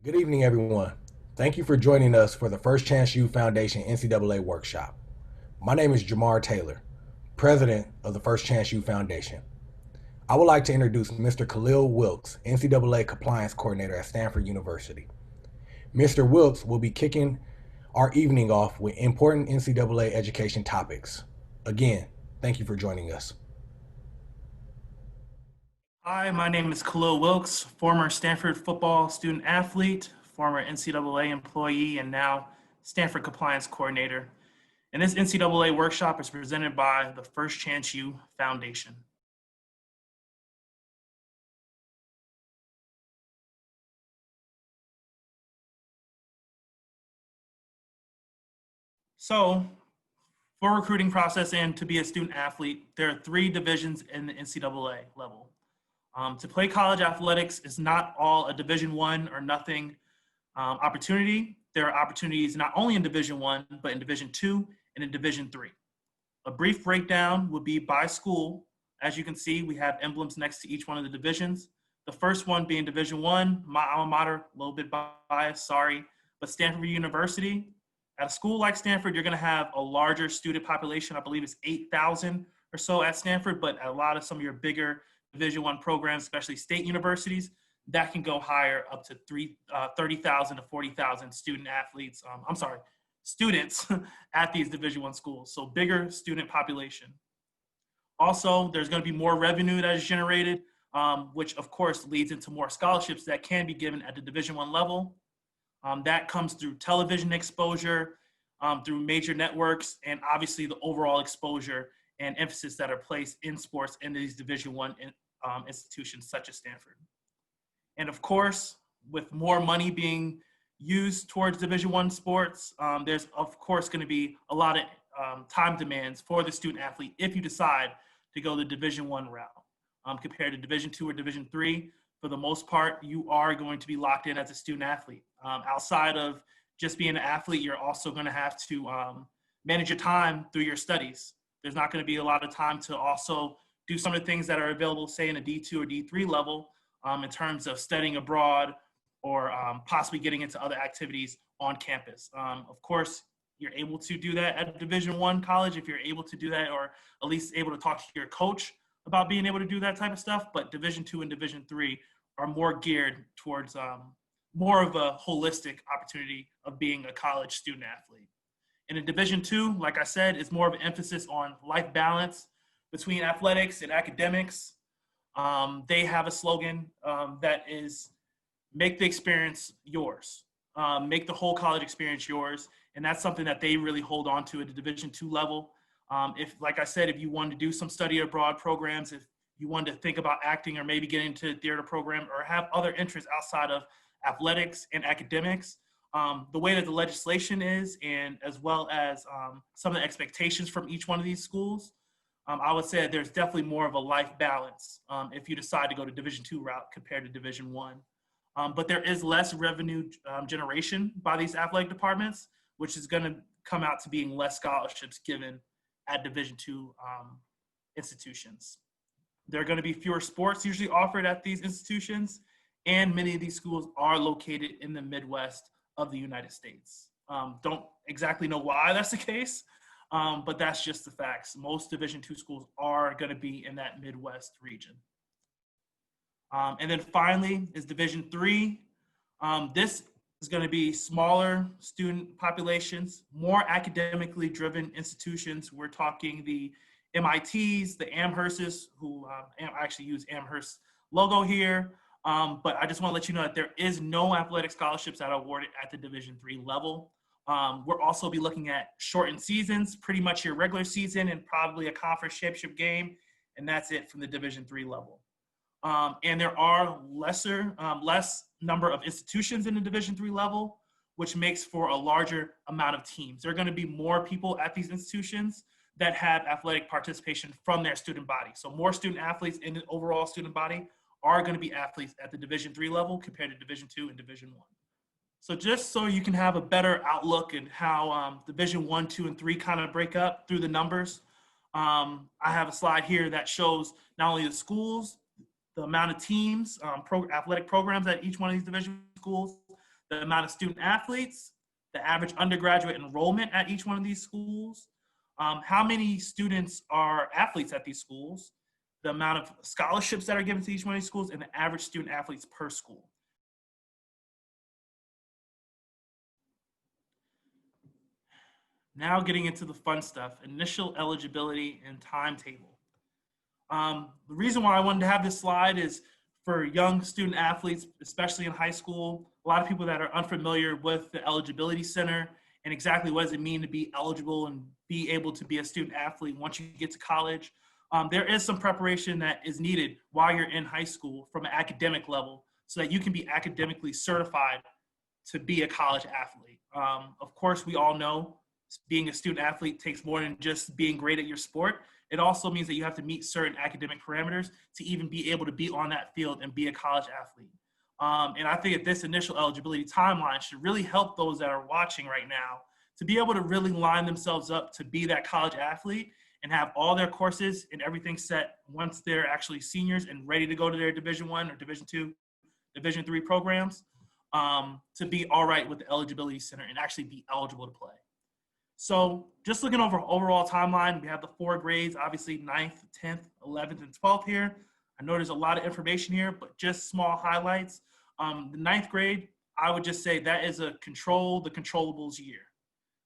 Good evening, everyone. Thank you for joining us for the First Chance U Foundation NCAA workshop. My name is Jamar Taylor, president of the First Chance U Foundation. I would like to introduce Mr. Khalil Wilkes, NCAA compliance coordinator at Stanford University. Mr. Wilkes will be kicking our evening off with important NCAA education topics. Again, thank you for joining us. Hi, my name is Khalil Wilkes, former Stanford football student athlete, former NCAA employee, and now Stanford compliance coordinator. And this NCAA workshop is presented by the First Chance U Foundation. So, for recruiting process and to be a student athlete, there are three divisions in the NCAA level. To play college athletics is not all a Division One or nothing opportunity. There are opportunities not only in Division One, but in Division Two and in Division Three. A brief breakdown would be by school. As you can see, we have emblems next to each one of the divisions. The first one being Division One, my alma mater, a little bit biased, sorry, but Stanford University. At a school like Stanford, you're going to have a larger student population. I believe it's 8,000 or so at Stanford, but at a lot of some of your bigger Division One programs, especially state universities, that can go higher up to 30,000 to 40,000 student athletes. Students at these Division One schools. So bigger student population. Also, there's going to be more revenue that is generated, which of course leads into more scholarships that can be given at the Division One level. That comes through television exposure, through major networks, and obviously the overall exposure and emphasis that are placed in sports in these Division One institutions such as Stanford. And of course, with more money being used towards Division One sports, there's of course going to be a lot of time demands for the student athlete if you decide to go the Division One route compared to Division Two or Division Three. For the most part, you are going to be locked in as a student athlete. Outside of just being an athlete, you're also going to have to manage your time through your studies. There's not going to be a lot of time to also do some of the things that are available, say, in a D2 or D3 level in terms of studying abroad or possibly getting into other activities on campus. Of course, you're able to do that at a Division One college if you're able to do that, or at least able to talk to your coach about being able to do that type of stuff. But Division Two and Division Three are more geared towards more of a holistic opportunity of being a college student athlete. In a Division Two, like I said, it's more of an emphasis on life balance between athletics and academics. They have a slogan that is make the experience yours, make the whole college experience yours. And that's something that they really hold on to at the Division Two level. If, like I said, if you wanted to do some study abroad programs, if you wanted to think about acting or maybe get into a theater program or have other interests outside of athletics and academics, the way that the legislation is, and as well as some of the expectations from each one of these schools, I would say there's definitely more of a life balance if you decide to go to Division Two route compared to Division One. But there is less revenue generation by these athletic departments, which is going to come out to being less scholarships given at Division Two institutions. There are going to be fewer sports usually offered at these institutions, and many of these schools are located in the Midwest of the United States. Don't exactly know why that's the case, but that's just the facts. Most Division Two schools are going to be in that Midwest region. And then finally is Division Three. This is going to be smaller student populations, more academically driven institutions. We're talking the MITs, the Amhersts, who I actually use Amherst logo here. But I just want to let you know that there is no athletic scholarships that are awarded at the Division Three level. We'll also be looking at shortened seasons, pretty much your regular season and probably a conference championship game, and that's it from the Division Three level. And there are less number of institutions in the Division Three level, which makes for a larger amount of teams. There are going to be more people at these institutions that have athletic participation from their student body. So more student athletes in the overall student body are going to be athletes at the Division Three level compared to Division Two and Division One. So just so you can have a better outlook and how Division One, Two, and Three kind of break up through the numbers, I have a slide here that shows not only the schools, the amount of teams, athletic programs at each one of these division schools, the amount of student athletes, the average undergraduate enrollment at each one of these schools, how many students are athletes at these schools, the amount of scholarships that are given to each one of these schools, and the average student athletes per school. Now getting into the fun stuff, initial eligibility and timetable. The reason why I wanted to have this slide is for young student athletes, especially in high school, a lot of people that are unfamiliar with the eligibility center and exactly what does it mean to be eligible and be able to be a student athlete once you get to college. There is some preparation that is needed while you're in high school from an academic level so that you can be academically certified to be a college athlete. Of course, we all know being a student athlete takes more than just being great at your sport. It also means that you have to meet certain academic parameters to even be able to be on that field and be a college athlete. And I think that this initial eligibility timeline should really help those that are watching right now to be able to really line themselves up to be that college athlete and have all their courses and everything set once they're actually seniors and ready to go to their Division I or Division II, Division III programs, to be all right with the eligibility center and actually be eligible to play. So just looking over overall timeline, we have the 4 grades, obviously 9th, 10th, 11th, and 12th here. I know there's a lot of information here, but just small highlights. The 9th grade, I would just say that is a control the controllables year.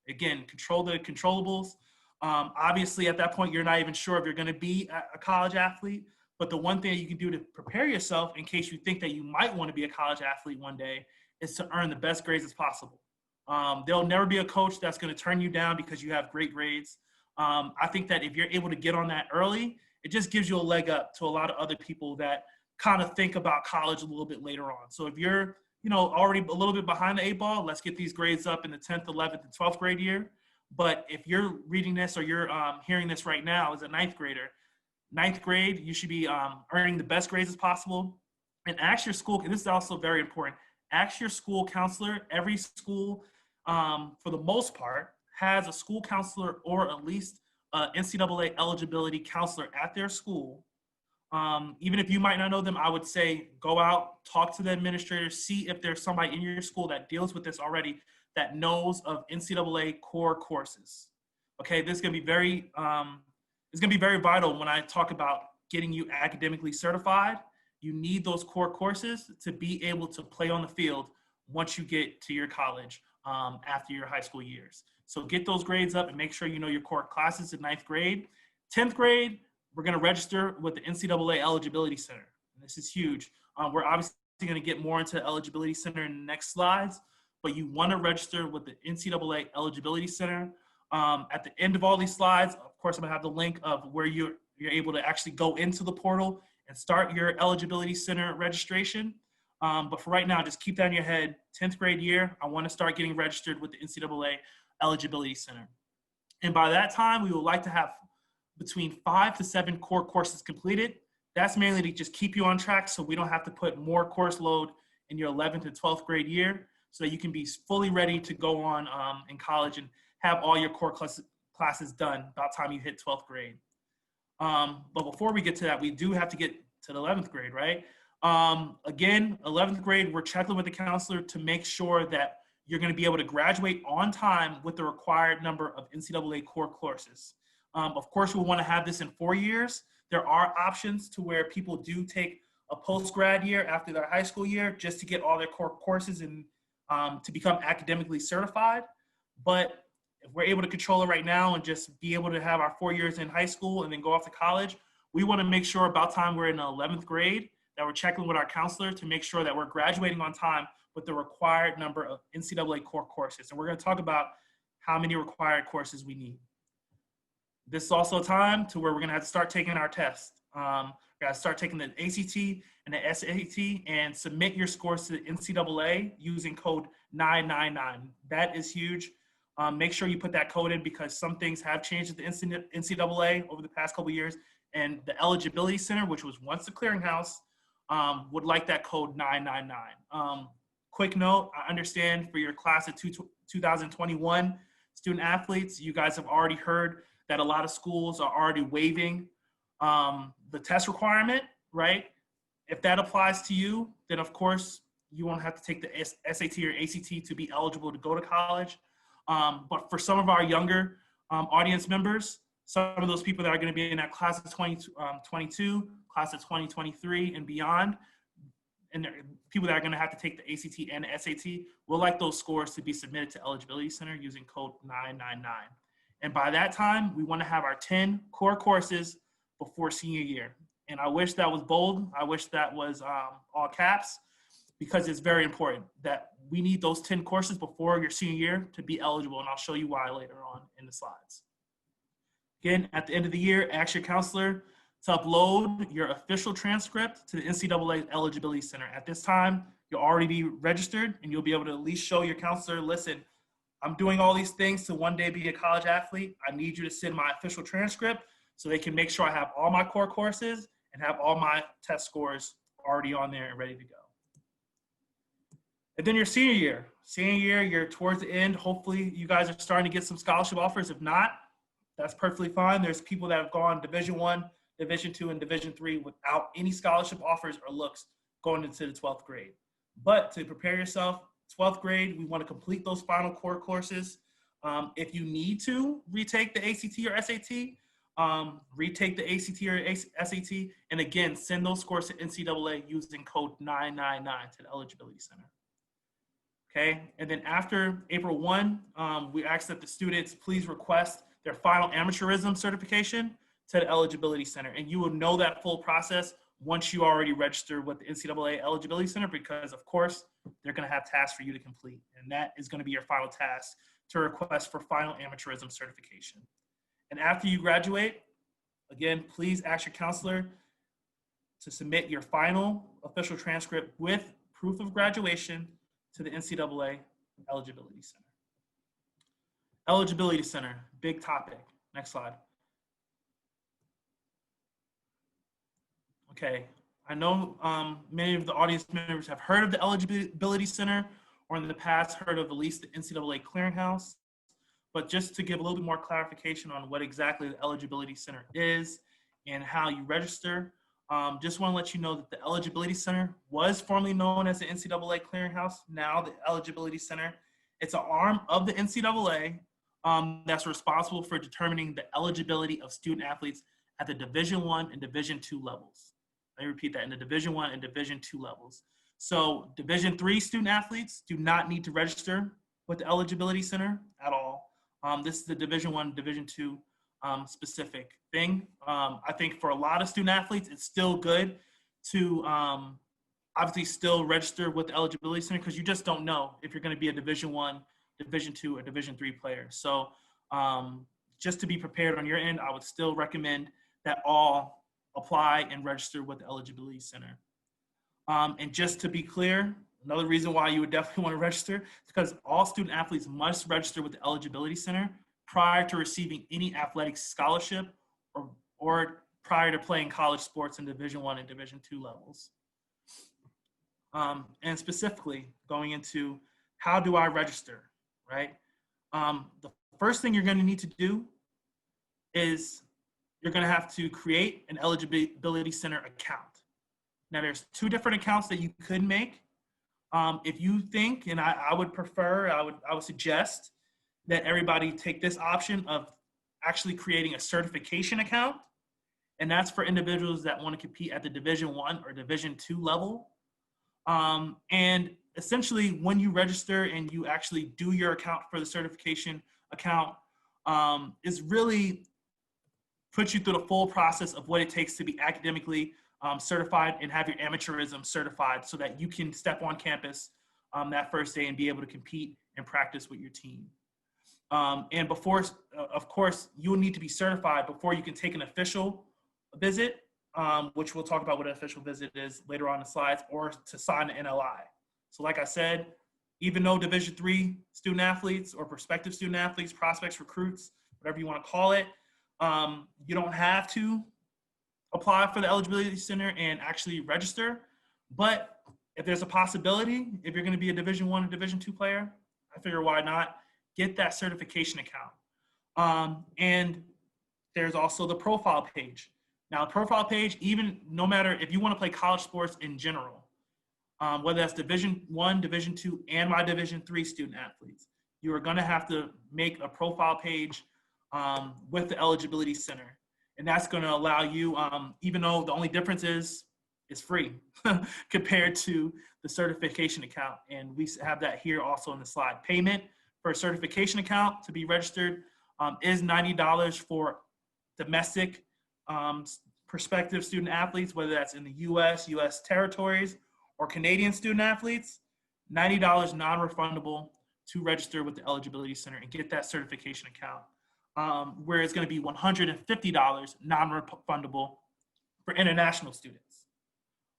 Again, control the controllables. Obviously, at that point, you're not even sure if you're going to be a college athlete, but the one thing you can do to prepare yourself in case you think that you might want to be a college athlete one day is to earn the best grades as possible. There'll never be a coach that's going to turn you down because you have great grades. I think that if you're able to get on that early, it just gives you a leg up to a lot of other people that kind of think about college a little bit later on. So if you're, already a little bit behind the 8 ball, let's get these grades up in the 10th, 11th, and 12th grade year. But if you're reading this or you're hearing this right now as a 9th grader, 9th grade, you should be earning the best grades as possible. And ask your school, and this is also very important, ask your school counselor. Every school, for the most part, has a school counselor or at least an NCAA eligibility counselor at their school. Even if you might not know them, I would say go out, talk to the administrator, see if there's somebody in your school that deals with this already that knows of NCAA core courses. Okay, this is going to be very, it's going to be very vital when I talk about getting you academically certified. You need those core courses to be able to play on the field once you get to your college after your high school years. So get those grades up and make sure you know your core classes in 9th grade. 10th grade, we're going to register with the NCAA Eligibility Center. And this is huge. We're obviously going to get more into the Eligibility Center in the next slides, but you want to register with the NCAA Eligibility Center. At the end of all these slides, of course, I'm going to have the link of where you're able to actually go into the portal and start your Eligibility Center registration. But for right now, just keep that in your head. 10th grade year, I want to start getting registered with the NCAA Eligibility Center. And by that time, we would like to have between 5 to 7 core courses completed. That's mainly to just keep you on track so we don't have to put more course load in your 11th and 12th grade year so that you can be fully ready to go on in college and have all your core classes done by the time you hit 12th grade. But before we get to that, we do have to get to the 11th grade, right? Again, 11th grade, we're checking with the counselor to make sure that you're going to be able to graduate on time with the required number of NCAA core courses. Of course, we'll want to have this in 4 years. There are options to where people do take a post-grad year after their high school year just to get all their core courses and to become academically certified. But if we're able to control it right now and just be able to have our 4 years in high school and then go off to college, we want to make sure about time we're in the 11th grade that we're checking with our counselor to make sure that we're graduating on time with the required number of NCAA core courses. And we're going to talk about how many required courses we need. This is also a time to where we're going to have to start taking our tests. We're going to start taking the ACT and the SAT and submit your scores to the NCAA using code 999. That is huge. Make sure you put that code in because some things have changed at the NCAA over the past couple of years. And the Eligibility Center, which was once the clearinghouse, would like that code 999. Quick note, I understand for your class of 2021 student athletes, you guys have already heard that a lot of schools are already waiving the test requirement, right? If that applies to you, then of course, you won't have to take the SAT or ACT to be eligible to go to college. But for some of our younger audience members, some of those people that are going to be in that class of 2022, class of 2023 and beyond, and people that are going to have to take the ACT and the SAT, we'll like those scores to be submitted to Eligibility Center using code 999. And by that time, we want to have our 10 core courses before senior year. And I wish that was bold. I wish that was all caps, because it's very important that we need those 10 courses before your senior year to be eligible. And I'll show you why later on in the slides. Again, at the end of the year, ask your counselor to upload your official transcript to the NCAA Eligibility Center. At this time, you'll already be registered, and you'll be able to at least show your counselor, listen, I'm doing all these things to one day be a college athlete. I need you to send my official transcript so they can make sure I have all my core courses and have all my test scores already on there and ready to go. And then your senior year, you're towards the end. Hopefully you guys are starting to get some scholarship offers. If not, that's perfectly fine. There's people that have gone Division I, Division II, and Division III without any scholarship offers or looks going into the 12th grade. But to prepare yourself, 12th grade, we want to complete those final core courses. If you need to retake the ACT or SAT, retake the ACT or SAT, and again, send those scores to NCAA using code 999 to the Eligibility Center. Okay, and then after April 1, we ask that the students please request their final amateurism certification to the Eligibility Center. And you will know that full process once you already register with the NCAA Eligibility Center, because of course, they're gonna have tasks for you to complete. And that is gonna be your final task to request for final amateurism certification. And after you graduate, again, please ask your counselor to submit your final official transcript with proof of graduation to the NCAA Eligibility Center. Eligibility Center, big topic. Next slide. Okay, I know many of the audience members have heard of the Eligibility Center, or in the past heard of at least the NCAA Clearinghouse. But just to give a little bit more clarification on what exactly the Eligibility Center is and how you register, just want to let you know that the Eligibility Center was formerly known as the NCAA Clearinghouse. Now the Eligibility Center, it's an arm of the NCAA that's responsible for determining the eligibility of student athletes at the Division I and Division II levels. Let me repeat that, in the Division I and Division II levels. So Division III student athletes do not need to register with the Eligibility Center at all. This is the Division I, Division II specific thing. I think for a lot of student athletes, it's still good to obviously still register with the Eligibility Center, because you just don't know if you're going to be a Division I, Division II, or Division III player. So just to be prepared on your end, I would still recommend that all apply and register with the Eligibility Center. And just to be clear, another reason why you would definitely want to register is because all student athletes must register with the Eligibility Center prior to receiving any athletic scholarship or prior to playing college sports in Division I and Division II levels. And specifically going into how do I register, right? The first thing you're going to need to do is you're going to have to create an Eligibility Center account. Now there's two different accounts that you could make. If you think, and I would prefer, I would suggest that everybody take this option of actually creating a certification account. And that's for individuals that want to compete at the Division I or Division II level. And essentially when you register and you actually do your account for the certification account, is really puts you through the full process of what it takes to be academically certified and have your amateurism certified so that you can step on campus that first day and be able to compete and practice with your team. And before, of course, you will need to be certified before you can take an official visit, which we'll talk about what an official visit is later on in the slides, or to sign the NLI. So like I said, even though Division III student athletes or prospective student athletes, prospects, recruits, whatever you want to call it, you don't have to apply for the Eligibility Center and actually register. But if there's a possibility, if you're going to be a Division I or Division II player, I figure why not get that certification account. And there's also the profile page. Now, the profile page, even no matter if you want to play college sports in general, whether that's Division I, Division II, and my Division III student athletes. You are going to have to make a profile page with the Eligibility Center. And that's going to allow you, even though the only difference is it's free compared to the certification account. And we have that here also in the slide. Payment for a certification account to be registered is $90 for domestic prospective student athletes, whether that's in the US territories, or Canadian student athletes. $90 non-refundable to register with the Eligibility Center and get that certification account. Where it's going to be $150 non-refundable for international students.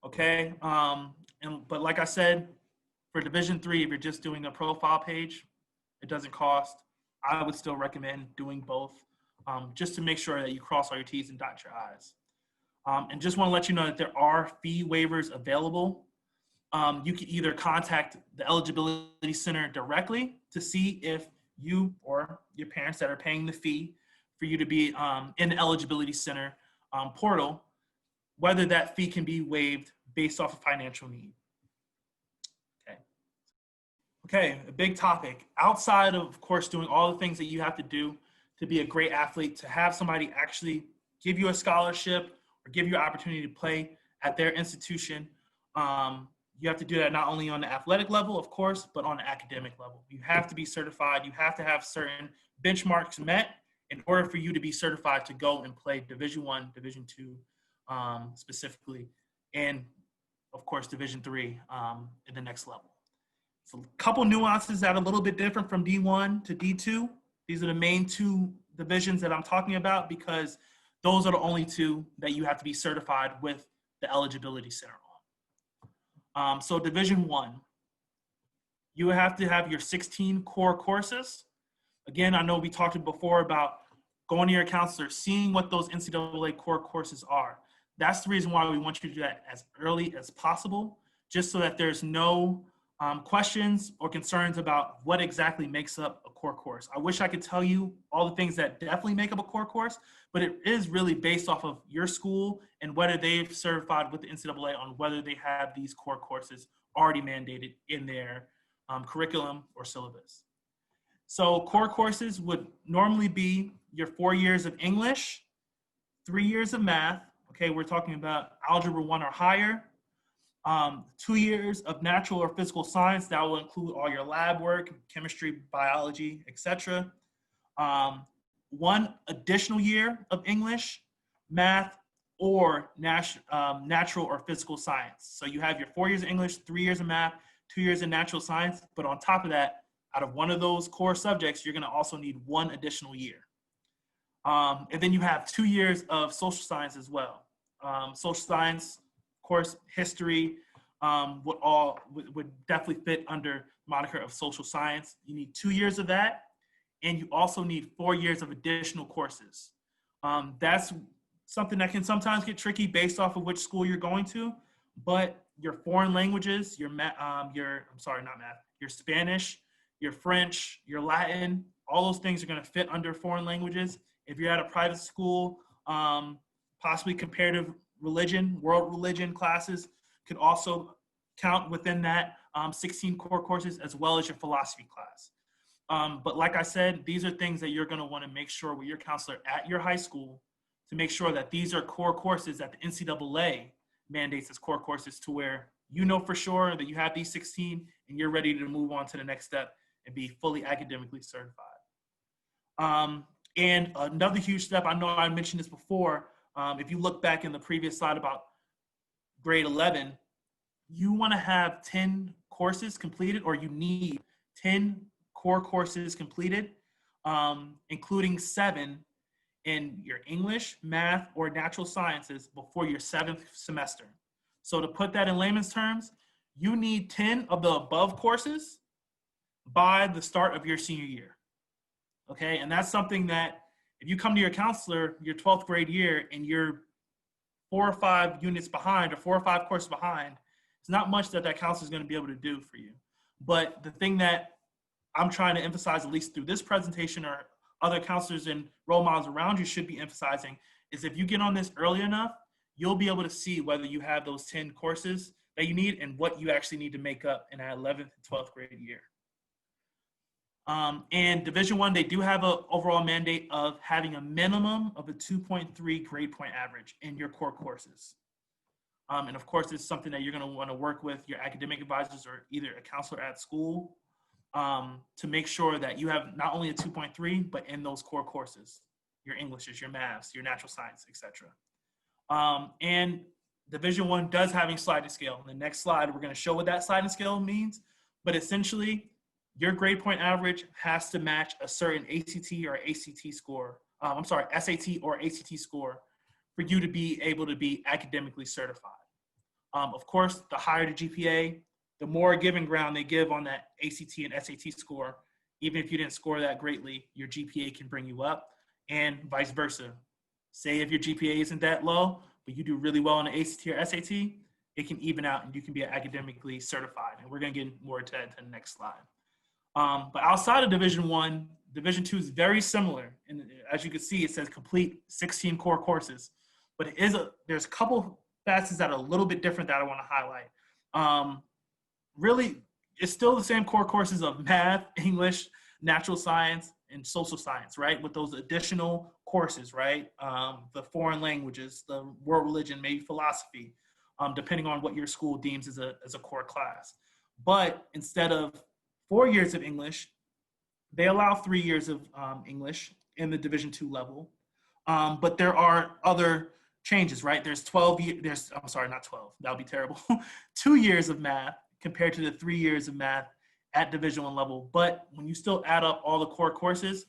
Okay, but like I said, for Division III, if you're just doing a profile page, it doesn't cost. I would still recommend doing both, just to make sure that you cross all your T's and dot your I's. And just want to let you know that there are fee waivers available. You can either contact the Eligibility Center directly to see if you or your parents that are paying the fee for you to be in the Eligibility Center portal, whether that fee can be waived based off of financial need. Okay, a big topic. Outside of course, doing all the things that you have to do to be a great athlete, to have somebody actually give you a scholarship or give you an opportunity to play at their institution, you have to do that not only on the athletic level, of course, but on the academic level. You have to be certified. You have to have certain benchmarks met in order for you to be certified to go and play Division I, Division II specifically, and of course, Division III in the next level. So a couple nuances that are a little bit different from D1 to D2. These are the main two divisions that I'm talking about because those are the only two that you have to be certified with the Eligibility Center on. So Division I, you have to have your 16 core courses. Again, I know we talked before about going to your counselor, seeing what those NCAA core courses are. That's the reason why we want you to do that as early as possible, just so that there's no questions or concerns about what exactly makes up a core course. I wish I could tell you all the things that definitely make up a core course, but it is really based off of your school and whether they've certified with the NCAA on whether they have these core courses already mandated in their curriculum or syllabus. So core courses would normally be your 4 years of English, 3 years of math. Okay, we're talking about Algebra 1 or higher. 2 years of natural or physical science. That will include all your lab work, chemistry, biology, etc. 1 additional year of English, math, or natural or physical science. So you have your 4 years of English, 3 years of math, 2 years of natural science. But on top of that, out of one of those core subjects, you're going to also need 1 additional year. And then you have 2 years of social science as well. Social science, of course, history would definitely fit under moniker of social science. You need 2 years of that, and you also need 4 years of additional courses. That's something that can sometimes get tricky based off of which school you're going to, but your foreign languages, your Spanish, your French, your Latin, all those things are going to fit under foreign languages. If you're at a private school, possibly comparative religion, world religion classes could also count within that 16 core courses, as well as your philosophy class. But like I said, these are things that you're going to want to make sure with your counselor at your high school to make sure that these are core courses that the NCAA mandates as core courses, to where you know for sure that you have these 16 and you're ready to move on to the next step and be fully academically certified. And another huge step, I know I mentioned this before, if you look back in the previous slide about grade 11, you want to have 10 courses completed, or you need 10 core courses completed, including 7 in your English, math, or natural sciences before your 7th semester. So to put that in layman's terms, you need 10 of the above courses by the start of your senior year. Okay, and that's something that if you come to your counselor your 12th grade year and you're 4 or 5 units behind or 4 or 5 courses behind, it's not much that counselor is going to be able to do for you. But the thing that I'm trying to emphasize, at least through this presentation, or other counselors and role models around you should be emphasizing, is if you get on this early enough, you'll be able to see whether you have those 10 courses that you need and what you actually need to make up in that 11th and 12th grade year. And Division I, they do have an overall mandate of having a minimum of a 2.3 grade point average in your core courses. And of course, it's something that you're going to want to work with your academic advisors or either a counselor at school to make sure that you have not only a 2.3, but in those core courses, your Englishes, your maths, your natural science, etc. And Division I does have a sliding scale. In the next slide, we're going to show what that sliding scale means. But essentially, your grade point average has to match a certain ACT or ACT score. SAT or ACT score for you to be able to be academically certified. Of course, the higher the GPA, the more given ground they give on that ACT and SAT score. Even if you didn't score that greatly, your GPA can bring you up, and vice versa. Say if your GPA isn't that low, but you do really well on the ACT or SAT, it can even out and you can be academically certified. And we're going to get more to that in the next slide. But outside of Division I, Division II is very similar. And as you can see, it says complete 16 core courses. But there's a couple facets that are a little bit different that I want to highlight. Really, it's still the same core courses of math, English, natural science, and social science, right? With those additional courses, right? The foreign languages, the world religion, maybe philosophy, depending on what your school deems as a core class. But instead of 4 years of English, they allow 3 years of English in the Division II level. But there are other changes, right? There's 12 years, I'm sorry, not 12, that would be terrible. 2 years of math compared to the 3 years of math at Division I level. But when you still add up all the core courses,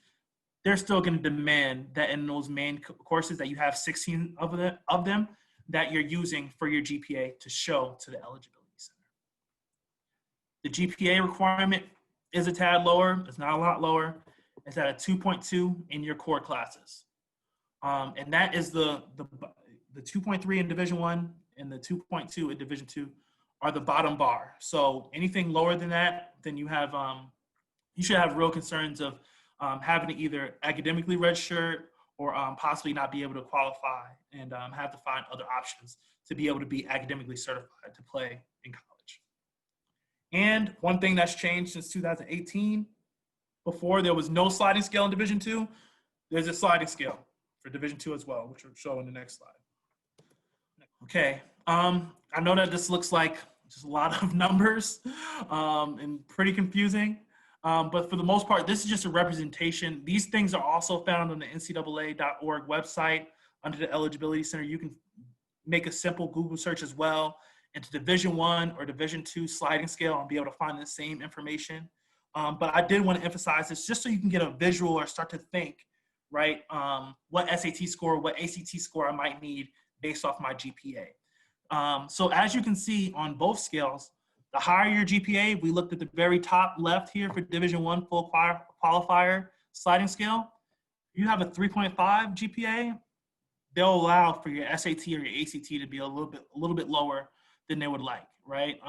they're still going to demand that in those main courses that you have 16 of them that you're using for your GPA to show to the eligibility center. The GPA requirement is a tad lower. It's not a lot lower. It's at a 2.2 in your core classes. And that is the 2.3 in Division I and the 2.2 in Division II are the bottom bar. So anything lower than that, then you have you should have real concerns of having to either academically register or possibly not be able to qualify and have to find other options to be able to be academically certified to play in college. And one thing that's changed since 2018, before there was no sliding scale in Division II, there's a sliding scale for Division II as well, which we'll show in the next slide. Okay, I know that this looks like just a lot of numbers and pretty confusing, but for the most part, this is just a representation. These things are also found on the ncaa.org website under the Eligibility Center. You can make a simple Google search as well into Division I or Division II sliding scale and be able to find the same information. But I did want to emphasize this just so you can get a visual or start to think, right, what SAT score, what ACT score I might need based off my GPA. So as you can see on both scales, the higher your GPA, we looked at the very top left here for Division I full qualifier sliding scale. If you have a 3.5 GPA, they'll allow for your SAT or your ACT to be a little bit lower than they would like, right?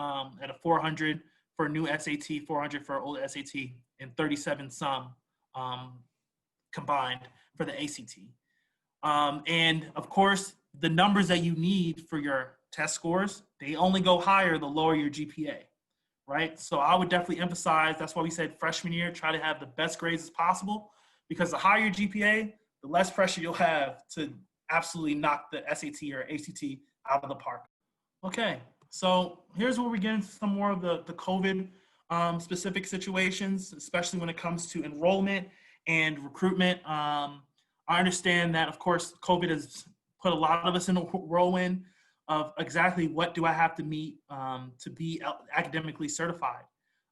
At a 400 for a new SAT, 400 for an old SAT, and 37 some combined for the ACT. And of course, the numbers that you need for your test scores, they only go higher the lower your GPA, right? So I would definitely emphasize, that's why we said freshman year, try to have the best grades as possible, because the higher your GPA, the less pressure you'll have to absolutely knock the SAT or ACT out of the park. Okay, so here's where we get into some more of the COVID specific situations, especially when it comes to enrollment and recruitment. I understand that, of course, COVID has put a lot of us in a whirlwind of exactly what do I have to meet to be academically certified.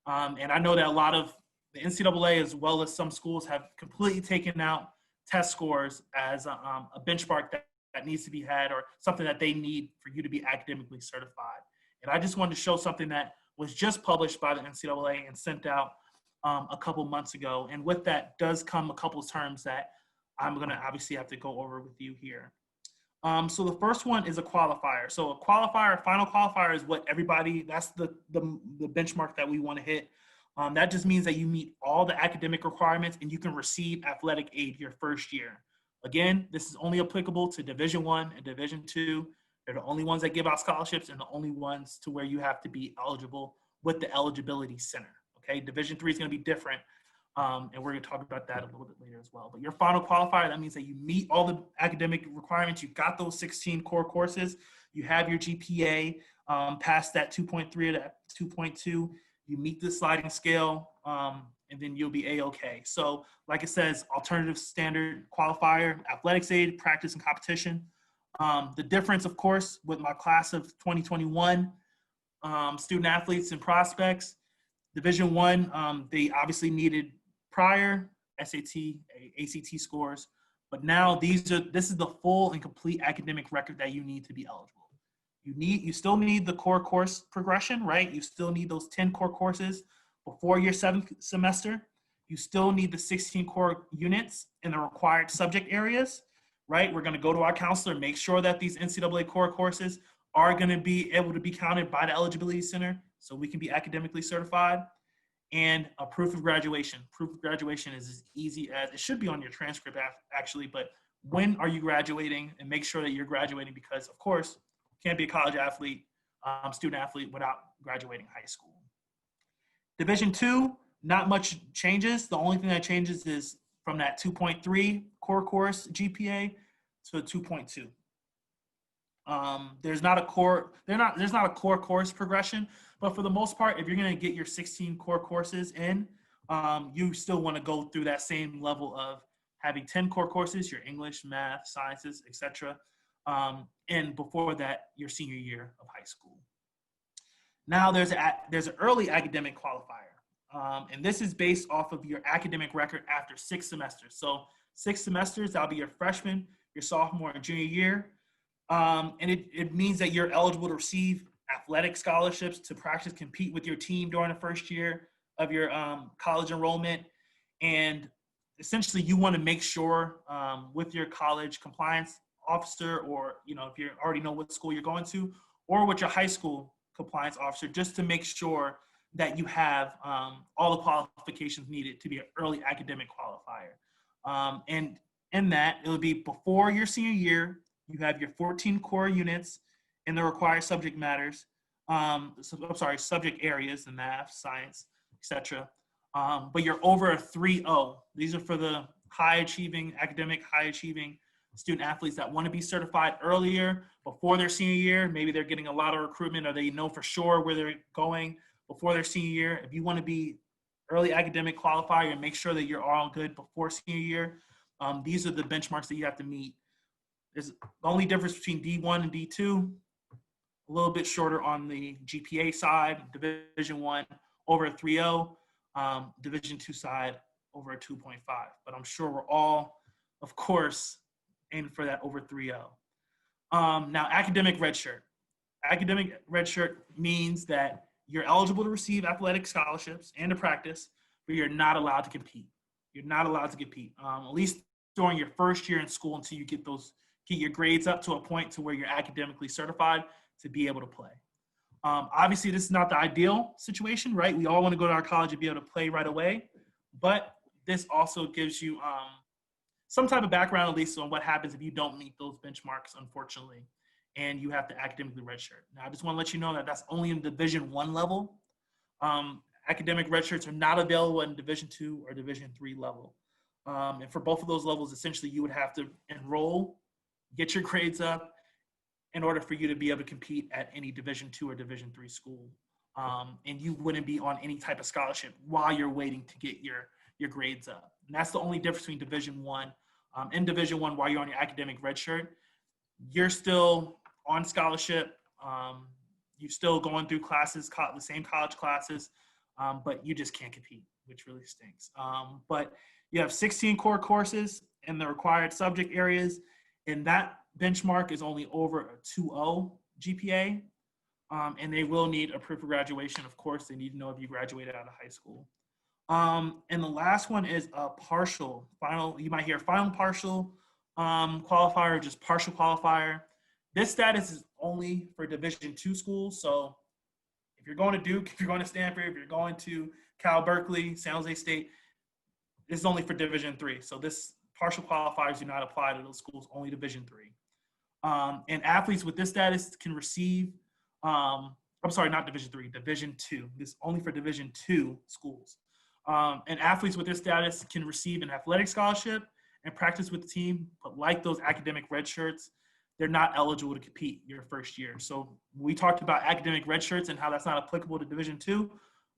And I know that a lot of the NCAA, as well as some schools, have completely taken out test scores as a benchmark that needs to be had or something that they need for you to be academically certified. And I just wanted to show something that was just published by the NCAA and sent out a couple months ago. And with that does come a couple of terms that I'm going to obviously have to go over with you here. So the first one is a qualifier. So a qualifier, a final qualifier is what everybody, that's the benchmark that we want to hit. That just means that you meet all the academic requirements and you can receive athletic aid your first year. Again, this is only applicable to Division I and Division II. They're the only ones that give out scholarships and the only ones to where you have to be eligible with the eligibility center. Okay, Division III is going to be different, and we're going to talk about that a little bit later as well. But your final qualifier, that means that you meet all the academic requirements. You've got those 16 core courses. You have your GPA past that 2.3 or that 2.2. You meet the sliding scale, and then you'll be A-OK. So like it says, alternative standard qualifier, athletics aid, practice and competition. The difference, of course, with my class of 2021 student athletes and prospects, Division I, they obviously needed prior SAT, ACT scores, but now this is the full and complete academic record that you need to be eligible. You still need the core course progression, right? You still need those 10 core courses before your 7th semester. You still need the 16 core units in the required subject areas, right? We're going to go to our counselor, make sure that these NCAA core courses are going to be able to be counted by the eligibility center so we can be academically certified. And a proof of graduation. Proof of graduation is as easy as, it should be on your transcript actually, but when are you graduating, and make sure that you're graduating, because of course, you can't be a college athlete, student athlete without graduating high school. Division II, not much changes. The only thing that changes is from that 2.3 core course GPA to a 2.2. There's not a core course progression, but for the most part, if you're going to get your 16 core courses in, you still want to go through that same level of having 10 core courses, your English, math, sciences, etc. And before that, your senior year of high school. Now there's an early academic qualifier, and this is based off of your academic record after 6 semesters. So 6 semesters, that'll be your freshman, your sophomore, and junior year. And it means that you're eligible to receive athletic scholarships to practice, compete with your team during the first year of your college enrollment. And essentially you want to make sure with your college compliance officer, or, if you already know what school you're going to, or with your high school compliance officer, just to make sure that you have all the qualifications needed to be an early academic qualifier. And in that, it would be before your senior year. You have your 14 core units in the required subject matters. Subject areas, the math, science, etc. But you're over a 3.0. These are for the high achieving student athletes that want to be certified earlier, before their senior year. Maybe they're getting a lot of recruitment, or they know for sure where they're going before their senior year. If you want to be early academic qualifier and make sure that you're all good before senior year, these are the benchmarks that you have to meet. There's the only difference between D1 and D2, a little bit shorter on the GPA side. Division I over a 3.0, Division II side over a 2.5. But I'm sure we're all, of course, aiming for that over 3.0. Now, academic redshirt. Academic redshirt means that you're eligible to receive athletic scholarships and to practice, but you're not allowed to compete. You're not allowed to compete, at least during your first year in school, until you get your grades up to a point to where you're academically certified to be able to play. Obviously, this is not the ideal situation, right? We all want to go to our college and be able to play right away, but this also gives you some type of background, at least, on what happens if you don't meet those benchmarks, unfortunately, and you have to academically redshirt. Now, I just want to let you know that that's only in Division I level. Academic redshirts are not available in Division II or Division III level. And for both of those levels, essentially, you would have to enroll, get your grades up in order for you to be able to compete at any Division II or Division III school. And you wouldn't be on any type of scholarship while you're waiting to get your grades up. And that's the only difference between Division I. In Division I, while you're on your academic redshirt, you're still on scholarship. You're still going through classes, the same college classes, but you just can't compete, which really stinks. But you have 16 core courses in the required subject areas, and that benchmark is only over a 2.0 GPA, and they will need a proof of graduation. Of course, they need to know if you graduated out of high school. And the last one is a final. You might hear final partial qualifier, just partial qualifier. This status is only for Division II schools. So if you're going to Duke, if you're going to Stanford, if you're going to Cal, Berkeley, San Jose State, this is only for Division III. So this partial qualifiers do not apply to those schools, only Division III. And athletes with this status can receive, I'm sorry, not Division III, Division II. This is only for Division II schools. And athletes with this status can receive an athletic scholarship and practice with the team, but like those academic red shirts, they're not eligible to compete your first year. So we talked about academic red shirts and how that's not applicable to Division II.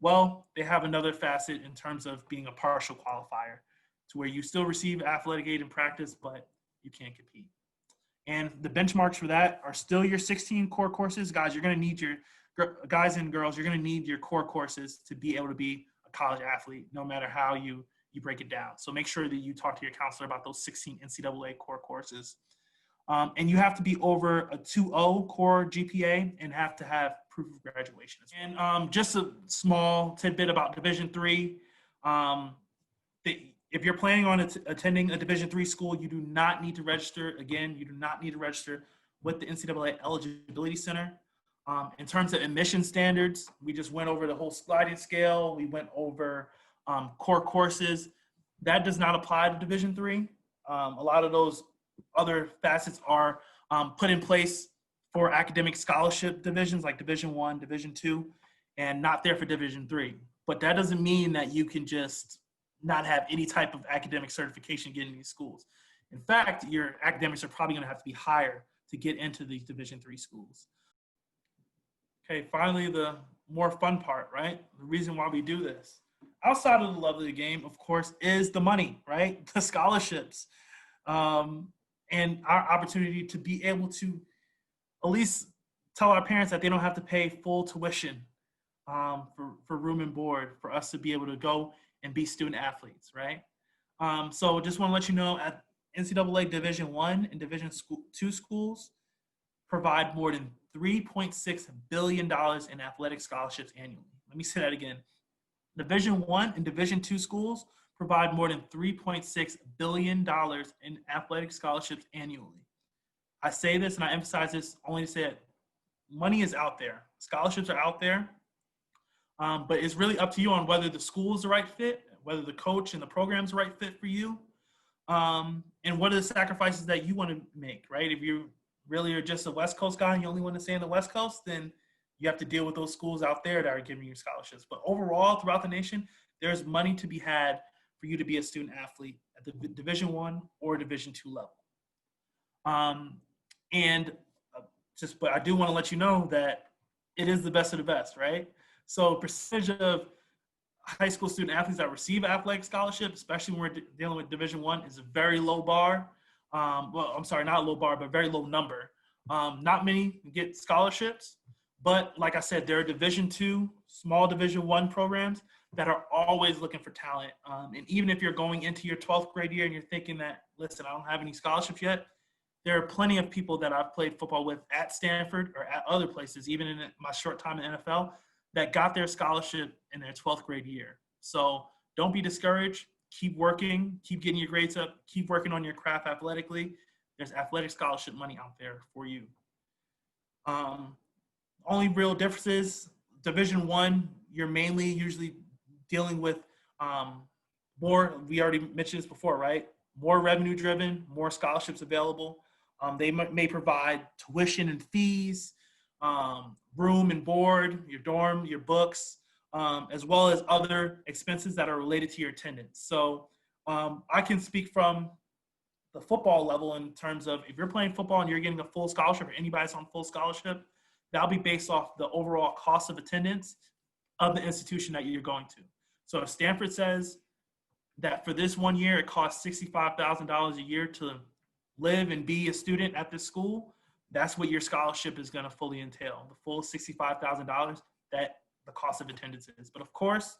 Well, they have another facet in terms of being a partial qualifier to where you still receive athletic aid in practice, but you can't compete. And the benchmarks for that are still your 16 core courses. Guys, you're going to need your guys and girls, you're going to need your core courses to be able to be a college athlete, no matter how you break it down. So make sure that you talk to your counselor about those 16 NCAA core courses. And you have to be over a 2.0 core GPA and have to have proof of graduation. And just a small tidbit about Division III. If you're planning on attending a Division III school, you do not need to register. Again, you do not need to register with the NCAA Eligibility Center. In terms of admission standards, we just went over the whole sliding scale. We went over core courses. That does not apply to Division III. A lot of those other facets are put in place for academic scholarship divisions like Division I, Division II, and not there for Division III. But that doesn't mean that you can just not have any type of academic certification getting these schools. In fact, your academics are probably going to have to be higher to get into these Division III schools. Okay, finally, the more fun part, right? The reason why we do this, outside of the love of the game, of course, is the money, right? The scholarships, and our opportunity to be able to at least tell our parents that they don't have to pay full tuition for room and board for us to be able to go and be student athletes, right? So just want to let you know, at NCAA Division I and Division II schools provide more than $3.6 billion in athletic scholarships annually. Let me say that again. Division I and Division II schools provide more than $3.6 billion in athletic scholarships annually. I say this and I emphasize this only to say that money is out there. Scholarships are out there. But it's really up to you on whether the school is the right fit, whether the coach and the program is the right fit for you, and what are the sacrifices that you want to make, right? If you really are just a West Coast guy and you only want to stay in the West Coast, then you have to deal with those schools out there that are giving you scholarships. But overall, throughout the nation, there's money to be had for you to be a student athlete at the Division I or Division II level. But I do want to let you know that it is the best of the best, right? So percentage of high school student athletes that receive athletic scholarship, especially when we're dealing with Division I, is a very low bar. Well, I'm sorry, not low bar, but very low number. Not many get scholarships, but like I said, there are Division II, small Division I programs that are always looking for talent. And even if you're going into your 12th grade year and you're thinking that, listen, I don't have any scholarships yet, there are plenty of people that I've played football with at Stanford or at other places, even in my short time in the NFL, that got their scholarship in their 12th grade year. So don't be discouraged. Keep working. Keep getting your grades up. Keep working on your craft athletically. There's athletic scholarship money out there for you. Only real differences, Division I, you're mainly usually dealing with more, we already mentioned this before, right? More revenue driven, more scholarships available. They may provide tuition and fees, room and board, your dorm, your books, as well as other expenses that are related to your attendance. So I can speak from the football level in terms of if you're playing football and you're getting a full scholarship or anybody's on full scholarship, that'll be based off the overall cost of attendance of the institution that you're going to. So if Stanford says that for this 1 year, it costs $65,000 a year to live and be a student at this school, that's what your scholarship is going to fully entail, the full $65,000 that the cost of attendance is. But of course,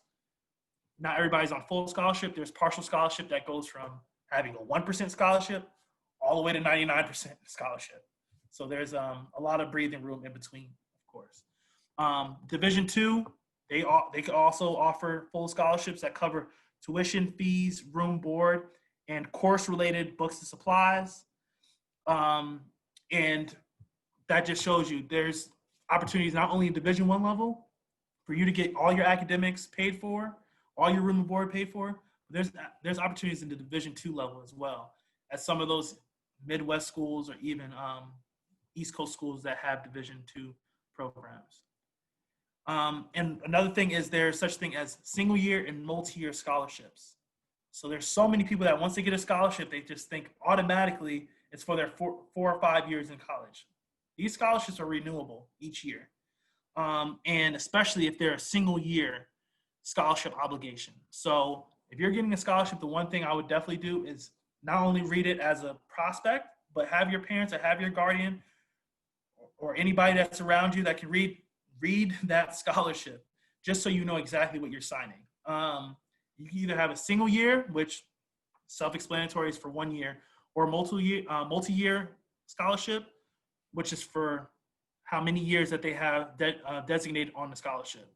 not everybody's on full scholarship. There's partial scholarship that goes from having a 1% scholarship all the way to 99% scholarship. So there's a lot of breathing room in between, of course. Division II, they can also offer full scholarships that cover tuition, fees, room, board, and course-related books and supplies. And that just shows you there's opportunities not only in Division I level for you to get all your academics paid for, all your room and board paid for. There's opportunities in the Division II level as well, at some of those Midwest schools or even East Coast schools that have Division II programs. And another thing is there's such thing as single year and multi-year scholarships. So there's so many people that once they get a scholarship, they just think automatically it's for their 4 or 5 years in college. These scholarships are renewable each year. And especially if they're a single year scholarship obligation. So if you're getting a scholarship, the one thing I would definitely do is not only read it as a prospect, but have your parents or have your guardian or anybody that's around you that can read that scholarship, just so you know exactly what you're signing. You can either have a single year, which self-explanatory is for 1 year, or multi-year scholarship, which is for how many years that they have designated on the scholarship.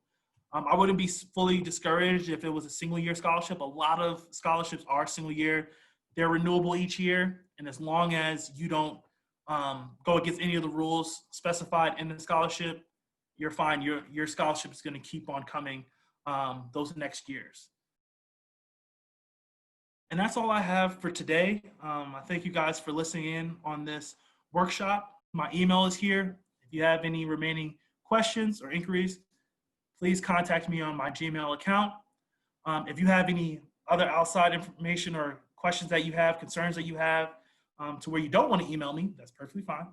I wouldn't be fully discouraged if it was a single year scholarship. A lot of scholarships are single year. They're renewable each year. And as long as you don't go against any of the rules specified in the scholarship, you're fine. Your scholarship is going to keep on coming those next years. And that's all I have for today. I thank you guys for listening in on this workshop. My email is here. If you have any remaining questions or inquiries, please contact me on my Gmail account. If you have any other outside information or questions that you have, concerns that you have, to where you don't want to email me, that's perfectly fine.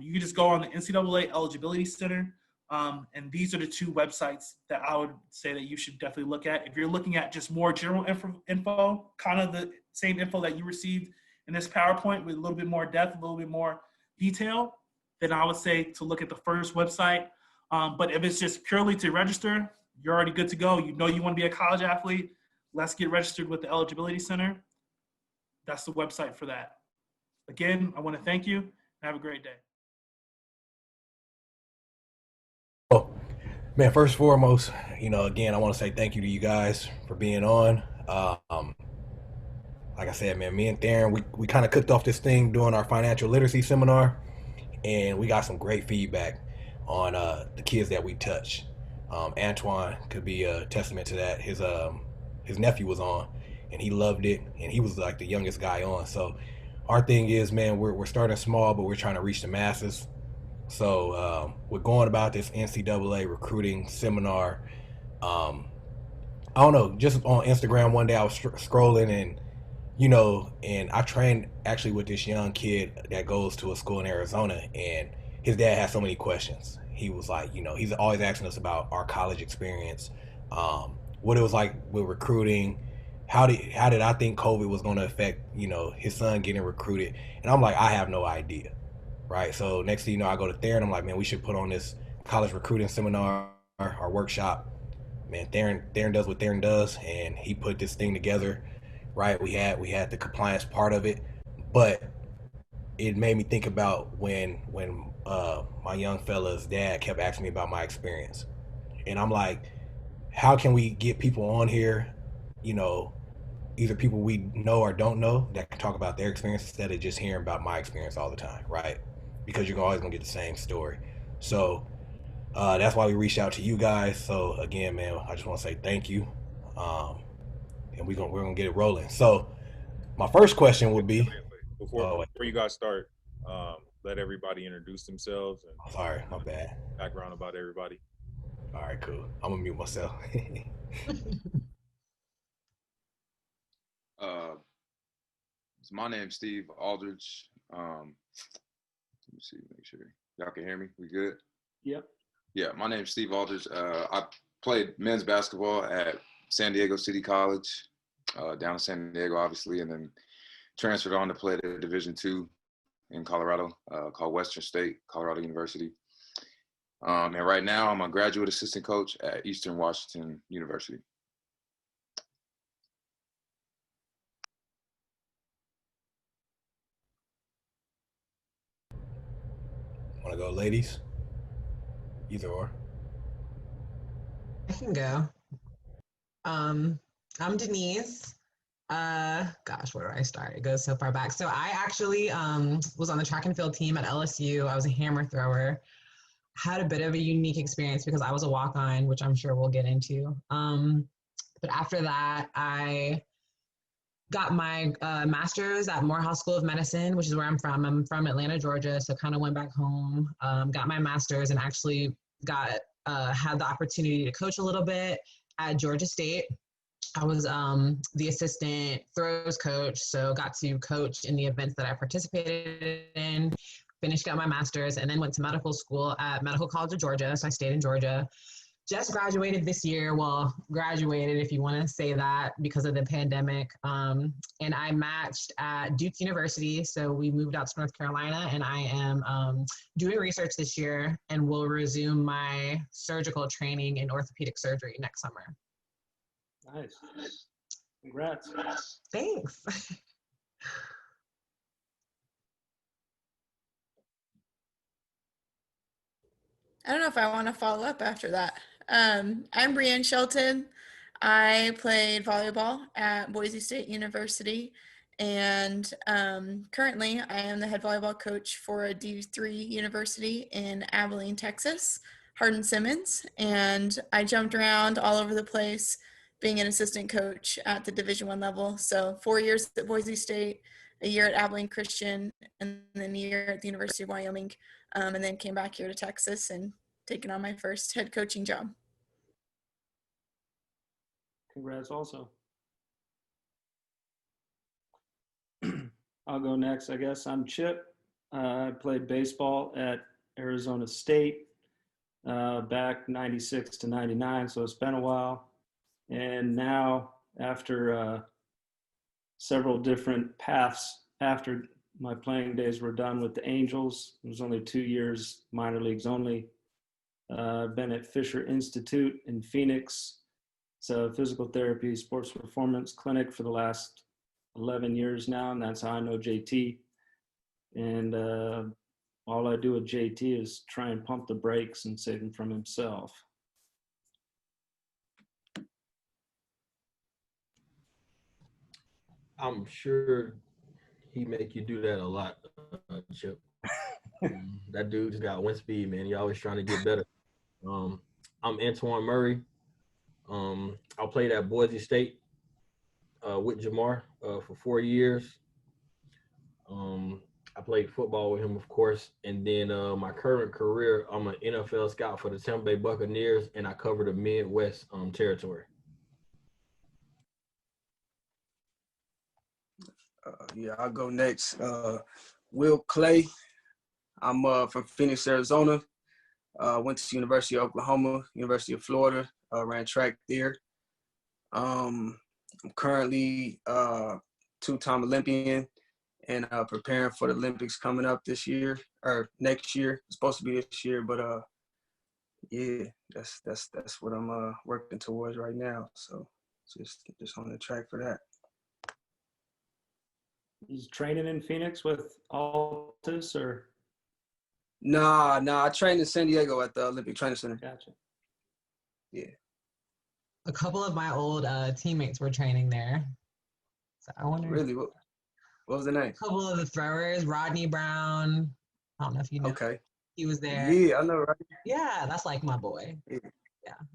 You can just go on the NCAA Eligibility Center. And these are the two websites that I would say that you should definitely look at. If you're looking at just more general info, kind of the same info that you received in this PowerPoint with a little bit more depth, a little bit more detail, then I would say to look at the first website. But if it's just purely to register, you're already good to go. You know you want to be a college athlete. Let's get registered with the Eligibility Center. That's the website for that. Again, I want to thank you and have a great day. Oh, man, first and foremost, again, I want to say thank you to you guys for being on. Like I said, man, me and Theron, we kind of cooked off this thing during our financial literacy seminar, and we got some great feedback on the kids that we touch. Antoine could be a testament to that. His nephew was on, and he loved it, and he was like the youngest guy on. So our thing is, man, we're starting small, but we're trying to reach the masses. So we're going about this NCAA recruiting seminar. I don't know, just on Instagram one day I was scrolling and and I trained actually with this young kid that goes to a school in Arizona, and his dad had so many questions. He was like, he's always asking us about our college experience, what it was like with recruiting, how did I think COVID was going to affect, his son getting recruited. And I'm like, I have no idea. Right. So next thing you know, I go to Theron. I'm like, man, we should put on this college recruiting seminar or workshop. Man, Theron does what Theron does, and he put this thing together. Right. We had the compliance part of it, but it made me think about when my young fella's dad kept asking me about my experience, and I'm like, how can we get people on here, either people we know or don't know that can talk about their experience instead of just hearing about my experience all the time, right? Because you're always gonna get the same story. So that's why we reached out to you guys. So again, man, I just want to say thank you, and we're gonna get it rolling. So my first question would be, before you guys start, let everybody introduce themselves and sorry, my bad. Background about everybody. All right, cool. I'm gonna mute myself. My name's Steve Aldridge. Let me see, make sure y'all can hear me. We good? Yep. Yeah, my name's Steve Aldridge. I played men's basketball at San Diego City College, down in San Diego, obviously, and then transferred on to play at Division II in Colorado, called Western State, Colorado University. And right now, I'm a graduate assistant coach at Eastern Washington University. Want to go, ladies? Either or. I can go. I'm Denise. Gosh, where do I start? It goes so far back. So I actually was on the track and field team at LSU. I was a hammer thrower. Had a bit of a unique experience because I was a walk-on, which I'm sure we'll get into. But after that, I got my master's at Morehouse School of Medicine, which is where I'm from. I'm from Atlanta, Georgia, so kind of went back home, got my master's, and actually got had the opportunity to coach a little bit at Georgia State. I was the assistant throws coach, so got to coach in the events that I participated in. Finished got my master's, and then went to medical school at Medical College of Georgia. So I stayed in Georgia. Just graduated this year. Well, graduated, if you want to say that, because of the pandemic. And I matched at Duke University. So we moved out to North Carolina, and I am doing research this year and will resume my surgical training in orthopedic surgery next summer. Nice. Congrats. Thanks. I don't know if I want to follow up after that. I'm Brianne Shelton. I played volleyball at Boise State University, and currently I am the head volleyball coach for a D3 university in Abilene, Texas, Hardin-Simmons, and I jumped around all over the place being an assistant coach at the Division I level. So 4 years at Boise State, a year at Abilene Christian, and then a year at the University of Wyoming, and then came back here to Texas and taken on my first head coaching job. Congrats also. I'll go next, I guess. I'm Chip. I played baseball at Arizona State back 96 to 99, so it's been a while. And now, after several different paths after my playing days were done with the Angels, it was only 2 years, minor leagues only. I've been at Fisher Institute in Phoenix. It's a physical therapy sports performance clinic for the last 11 years now, and that's how I know JT. And all I do with JT is try and pump the brakes and save him from himself. I'm sure he make you do that a lot, Chip. That dude's got wind speed, man. He always trying to get better. I'm Antoine Murray. I played at Boise State with Jamar for 4 years. I played football with him, of course. And then my current career, I'm an NFL scout for the Tampa Bay Buccaneers, and I cover the Midwest territory. Yeah, I'll go next. Will Clay. I'm from Phoenix, Arizona. Went to University of Oklahoma, University of Florida. Ran track there. I'm currently two-time Olympian and preparing for the Olympics coming up this year or next year. It's supposed to be this year, but yeah, that's what I'm working towards right now. So just on the track for that. He's training in Phoenix with Altus, or? Nah, I trained in San Diego at the Olympic Training Center. Gotcha. Yeah. A couple of my old teammates were training there. So I wonder. Really? What was the name? A couple of the throwers, Rodney Brown. I don't know if you know. Okay. He was there. Yeah, I know, right? Yeah, that's like my boy. Yeah.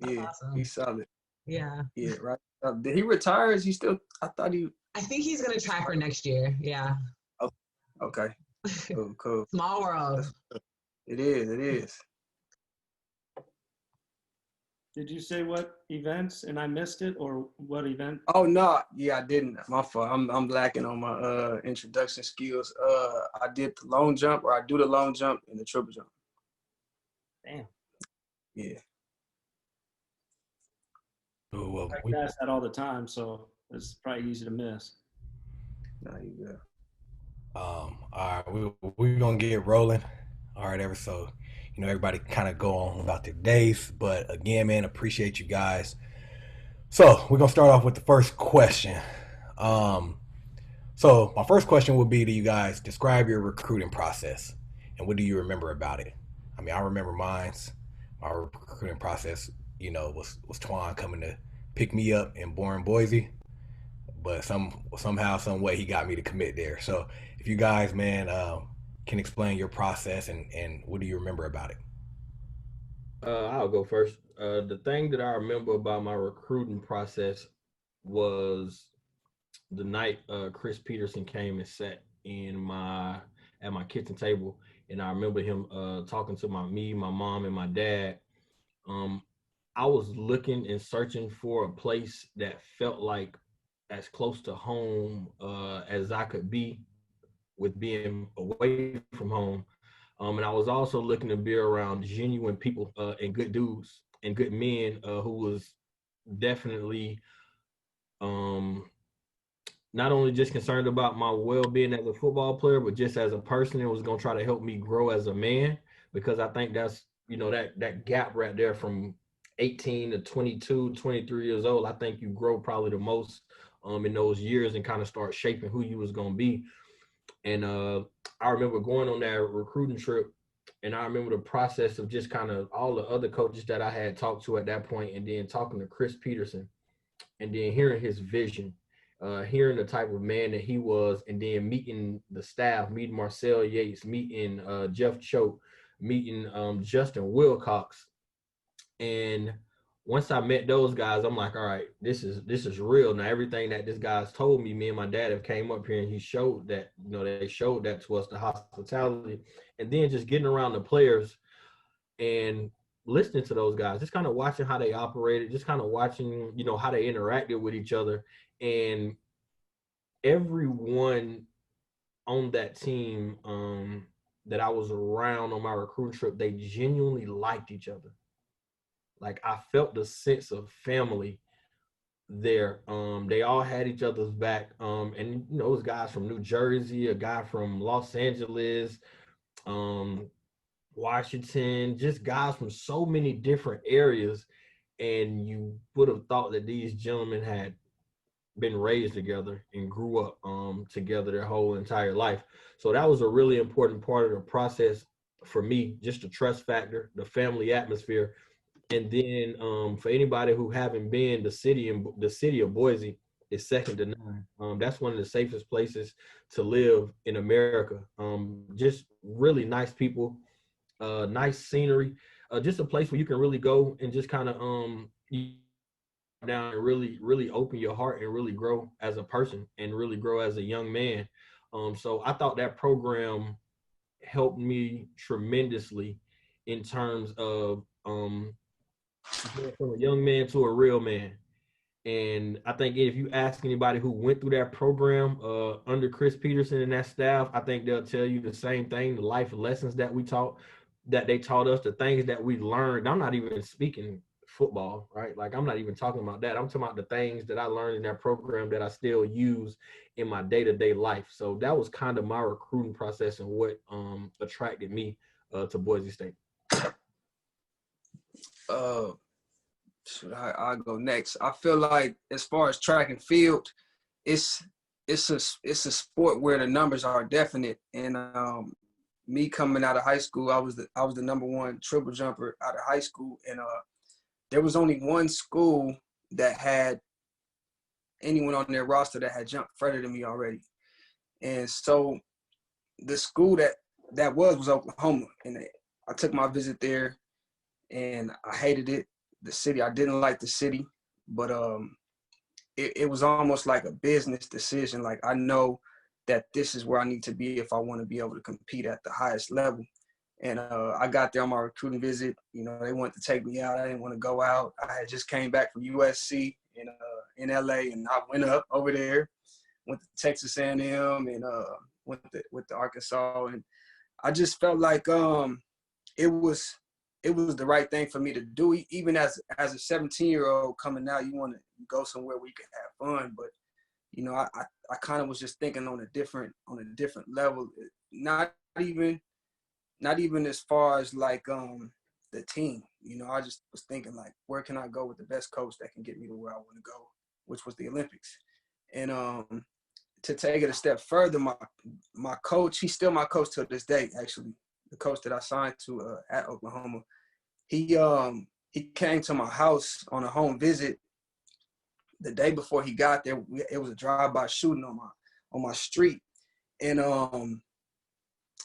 That's Yeah, awesome. he's solid. Yeah. Yeah, right. Did he retire? Is he still? I thought he. I think he's gonna try for next year. Yeah. Oh, okay. Cool. Small world. It is. Did you say what events and I missed it, or what event? Oh no, yeah, I didn't. My fault. I'm lacking on my introduction skills. I did the long jump, or I do the long jump and the triple jump. Damn. Yeah. Well, I pass that all the time, so it's probably easy to miss. No, you good. all right, we're gonna get rolling. All right, so everybody kind of go on about their days, but again, man, appreciate you guys. So we're gonna start off with the first question. So my first question would be to you guys: describe your recruiting process, and what do you remember about it? I mean, I remember mine's. My recruiting process, was Twan coming to pick me up in Bourne, Boise, but somehow, some way, he got me to commit there. So if you guys, man, can explain your process and what do you remember about it? I'll go first. The thing that I remember about my recruiting process was the night Chris Peterson came and sat at my kitchen table, and I remember him talking to my mom, and my dad. Um, I was looking and searching for a place that felt like as close to home as I could be with being away from home. And I was also looking to be around genuine people and good dudes and good men who was definitely um, not only just concerned about my well-being as a football player, but just as a person, and was going to try to help me grow as a man, because I think that's, that gap right there from 18 to 22, 23 years old. I think you grow probably the most in those years and kind of start shaping who you was going to be. And I remember going on that recruiting trip, and I remember the process of just kind of all the other coaches that I had talked to at that point, and then talking to Chris Peterson, and then hearing his vision, hearing the type of man that he was, and then meeting the staff, meeting Marcel Yates, meeting Jeff Choate, meeting Justin Wilcox. And once I met those guys, I'm like, all right, this is real. Now, everything that this guy's told me, me and my dad have came up here and he showed that, they showed that to us, the hospitality, and then just getting around the players and listening to those guys, just kind of watching how they operated, just kind of watching, how they interacted with each other. And everyone on that team that I was around on my recruiting trip, they genuinely liked each other. Like, I felt the sense of family there. They all had each other's back. And it was guys from New Jersey, a guy from Los Angeles, Washington, just guys from so many different areas. And you would have thought that these gentlemen had been raised together and grew up together their whole entire life. So that was a really important part of the process for me, just the trust factor, the family atmosphere. And then for anybody who haven't been, the city of Boise is second to none. That's one of the safest places to live in America. Just really nice people, nice scenery, just a place where you can really go and just kind of down and really open your heart and really grow as a person and really grow as a young man. So I thought that program helped me tremendously in terms of going from a young man to a real man. And I think if you ask anybody who went through that program under Chris Peterson and that staff, I think they'll tell you the same thing, the life lessons that they taught us, the things that we learned. I'm not even speaking football, right? Like, I'm not even talking about that. I'm talking about the things that I learned in that program that I still use in my day-to-day life. So that was kind of my recruiting process and what attracted me to Boise State. I'll go next. I feel like as far as track and field, it's a sport where the numbers are definite. And me coming out of high school, I was the number one triple jumper out of high school, and there was only one school that had anyone on their roster that had jumped further than me already. And so the school that was Oklahoma, and I took my visit there, and I hated it. The city, I didn't like the city, but it was almost like a business decision. Like, I know that this is where I need to be if I want to be able to compete at the highest level. And I got there on my recruiting visit. They wanted to take me out. I didn't want to go out. I had just came back from USC in LA, and I went up over there, went to Texas A&M, and went to Arkansas. And I just felt like it was the right thing for me to do. Even as a 17-year-old coming out, you want to go somewhere where you can have fun. But I kind of was just thinking on a different level. Not even as far as like the team. I just was thinking, like, where can I go with the best coach that can get me to where I want to go, which was the Olympics. And to take it a step further, my coach, he's still my coach till this day, actually. The coach that I signed to at Oklahoma, he came to my house on a home visit the day before he got there. It was a drive-by shooting on my street, and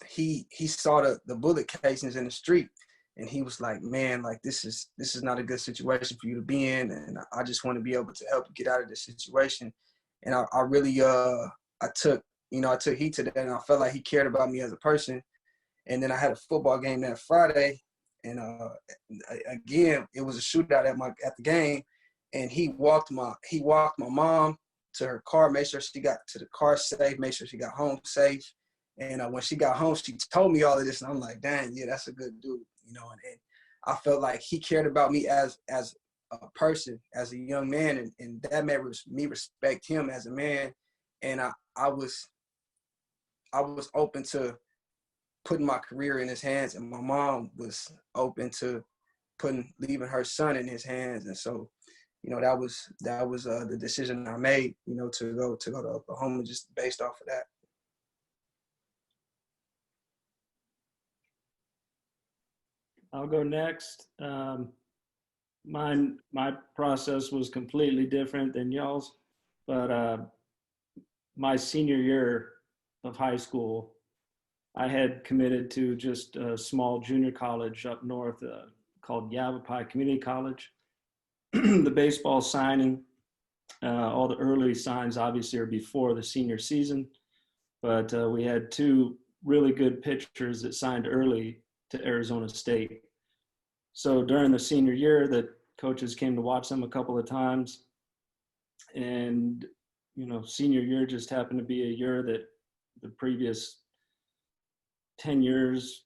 he saw the bullet casings in the street, and he was like, man, like, this is not a good situation for you to be in, and I just want to be able to help you get out of this situation. And I really I took heed to that, and I felt like he cared about me as a person. And then I had a football game that Friday, and again it was a shootout at the game, and he walked my mom to her car, made sure she got to the car safe, made sure she got home safe. And when she got home, she told me all of this, and I'm like, dang, yeah, that's a good dude, you know. And I felt like he cared about me as a person, as a young man, and that made me respect him as a man. And I was open to putting my career in his hands, and my mom was open to leaving her son in his hands. And so, you know, that was the decision I made, you know, to go to Oklahoma just based off of that. I'll go next. My process was completely different than y'all's, but my senior year of high school, I had committed to just a small junior college up north called Yavapai Community College. The baseball signing, all the early signs obviously are before the senior season, but we had two really good pitchers that signed early to Arizona State. So during the senior year, the coaches came to watch them a couple of times. And, you know, senior year just happened to be a year that the previous 10 years,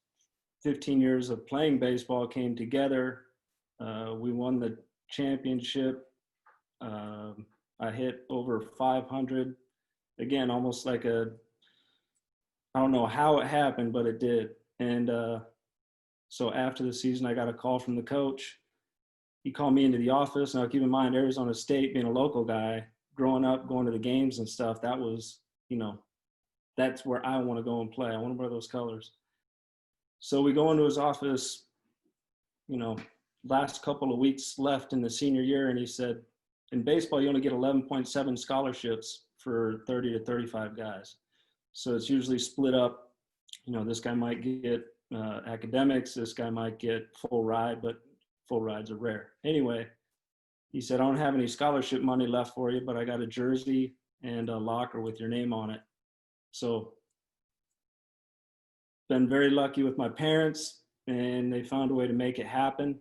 15 years of playing baseball came together. We won the championship. I hit over 500. Again, almost like I don't know how it happened, but it did. And so after the season, I got a call from the coach. He called me into the office. Now, keep in mind, Arizona State, being a local guy, growing up, going to the games and stuff, that was, you know, that's where I want to go and play. I want to wear those colors. So we go into his office, you know, last couple of weeks left in the senior year, and he said, in baseball, you only get 11.7 scholarships for 30 to 35 guys. So it's usually split up. You know, this guy might get academics, this guy might get full ride, but full rides are rare. Anyway, he said, I don't have any scholarship money left for you, but I got a jersey and a locker with your name on it. So been very lucky with my parents, and they found a way to make it happen.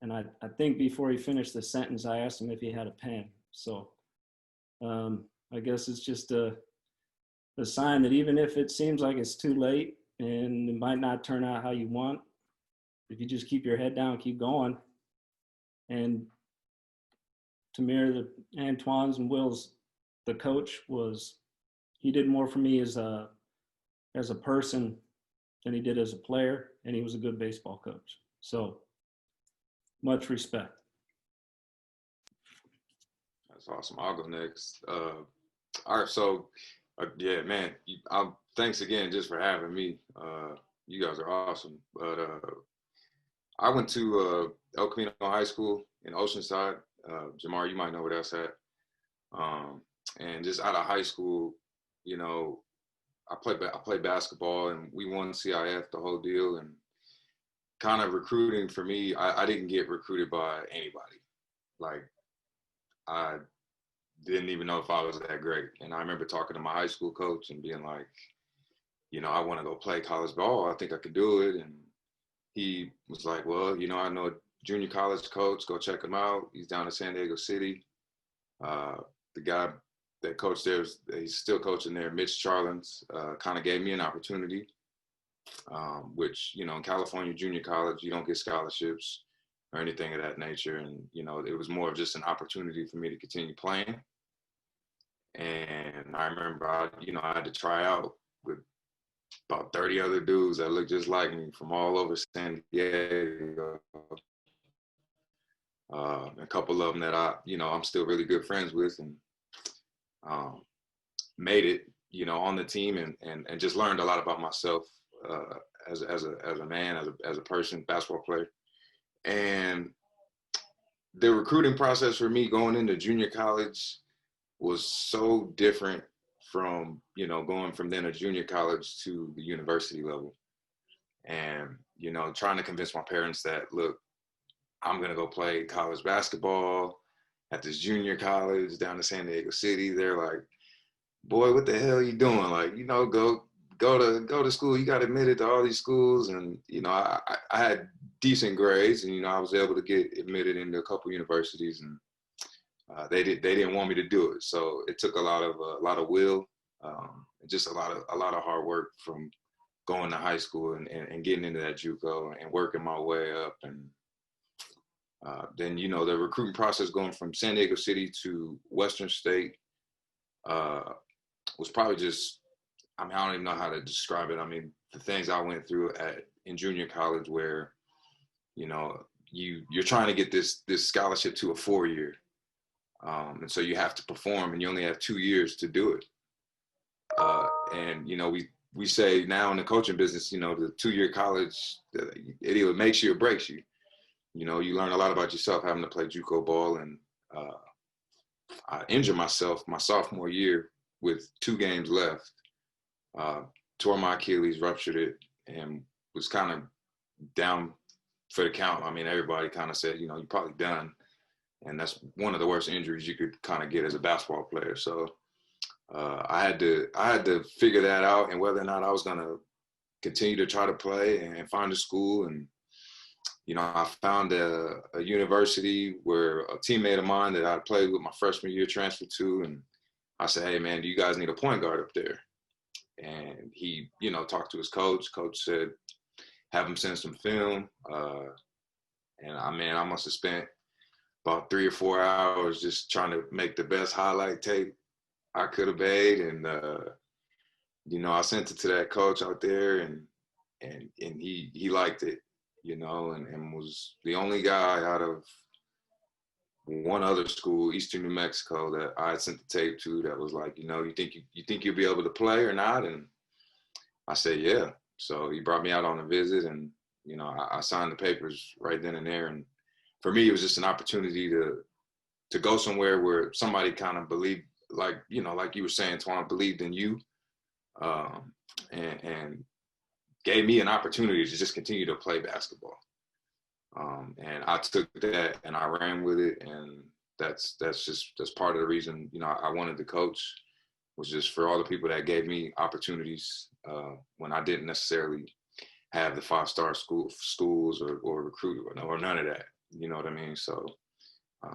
And I think before he finished the sentence, I asked him if he had a pen. So I guess it's just a sign that even if it seems like it's too late and it might not turn out how you want, if you just keep your head down, keep going. And Tamir, Antoine's and Will's, the coach, he did more for me as a person than he did as a player, and he was a good baseball coach. So much respect. That's awesome. I'll go next. All right, so yeah, man, thanks again just for having me. You guys are awesome. But I went to El Camino High School in Oceanside. Jamar, you might know where that's at. And just out of high school, you know, I played basketball, and we won CIF, the whole deal. And kind of recruiting for me, I didn't get recruited by anybody. Like, I didn't even know if I was that great. And I remember talking to my high school coach and being like, you know, I want to go play college ball. I think I could do it. And he was like, well, you know, I know a junior college coach. Go check him out. He's down in San Diego City. The guy that coached there, he's still coaching there, Mitch Charlins, kind of gave me an opportunity, which, you know, in California junior college, you don't get scholarships or anything of that nature. And, you know, it was more of just an opportunity for me to continue playing. And I remember, I had to try out with about 30 other dudes that looked just like me from all over San Diego. A couple of them that I'm still really good friends with, and made it, you know, on the team, and just learned a lot about myself as a man, as a person, basketball player. And the recruiting process for me going into junior college was so different from, you know, going from then a junior college to the university level. And, you know, trying to convince my parents that, look, I'm going to go play college basketball at this junior college down in San Diego City. They're like, boy, what the hell are you doing? Like, go to school. You got admitted to all these schools. And, I had decent grades and, I was able to get admitted into a couple universities, and they didn't want me to do it. So it took a lot of will, just a lot of hard work from going to high school and getting into that JUCO and working my way up. And then, the recruiting process going from San Diego City to Western State was probably just, I don't even know how to describe it. The things I went through in junior college where, you're trying to get this scholarship to a 4-year. And so you have to perform, and you only have 2 years to do it. And, we say now in the coaching business, the 2-year college, it either makes you or breaks you. You learn a lot about yourself having to play JUCO ball. And I injured myself my sophomore year with 2 games left. Tore my Achilles, ruptured it, and was kind of down for the count. Everybody kind of said, you're probably done. And that's one of the worst injuries you could kind of get as a basketball player. So I had to figure that out, and whether or not I was going to continue to try to play and find a school. And, I found a university where a teammate of mine that I played with my freshman year transferred to. And I said, hey, man, do you guys need a point guard up there? And he, talked to his coach. Coach said, have him send some film. And I must have spent about 3 or 4 hours just trying to make the best highlight tape I could have made. And, I sent it to that coach out there, and he liked it, and was the only guy out of one other school, Eastern New Mexico, that I had sent the tape to that was like, you think you'll be able to play or not? And I said, yeah. So he brought me out on a visit, and, I signed the papers right then and there. And for me, it was just an opportunity to go somewhere where somebody kind of believed, like you were saying, Twan, believed in you, and gave me an opportunity to just continue to play basketball. And I took that and I ran with it, and that's part of the reason I wanted to coach, was just for all the people that gave me opportunities when I didn't necessarily have the 5-star schools or recruit or none of that. You know what I mean? So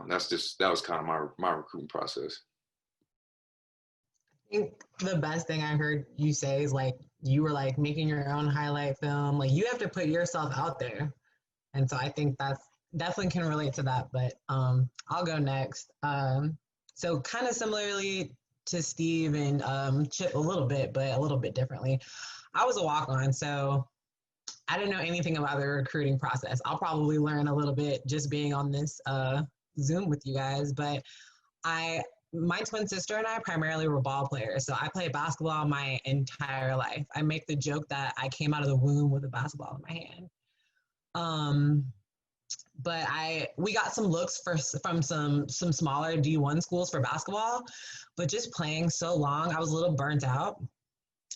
that was kind of my recruiting process. I think the best thing I heard you say is like you were like making your own highlight film. Like you have to put yourself out there. And so I think that's definitely can relate to that. But I'll go next. So kind of similarly to Steve and Chip a little bit, but a little bit differently. I was a walk-on, so I didn't know anything about the recruiting process. I'll probably learn a little bit just being on this Zoom with you guys. But my twin sister and I primarily were ball players. So I played basketball my entire life. I make the joke that I came out of the womb with a basketball in my hand. But we got some looks from some smaller D1 schools for basketball, but just playing so long, I was a little burnt out,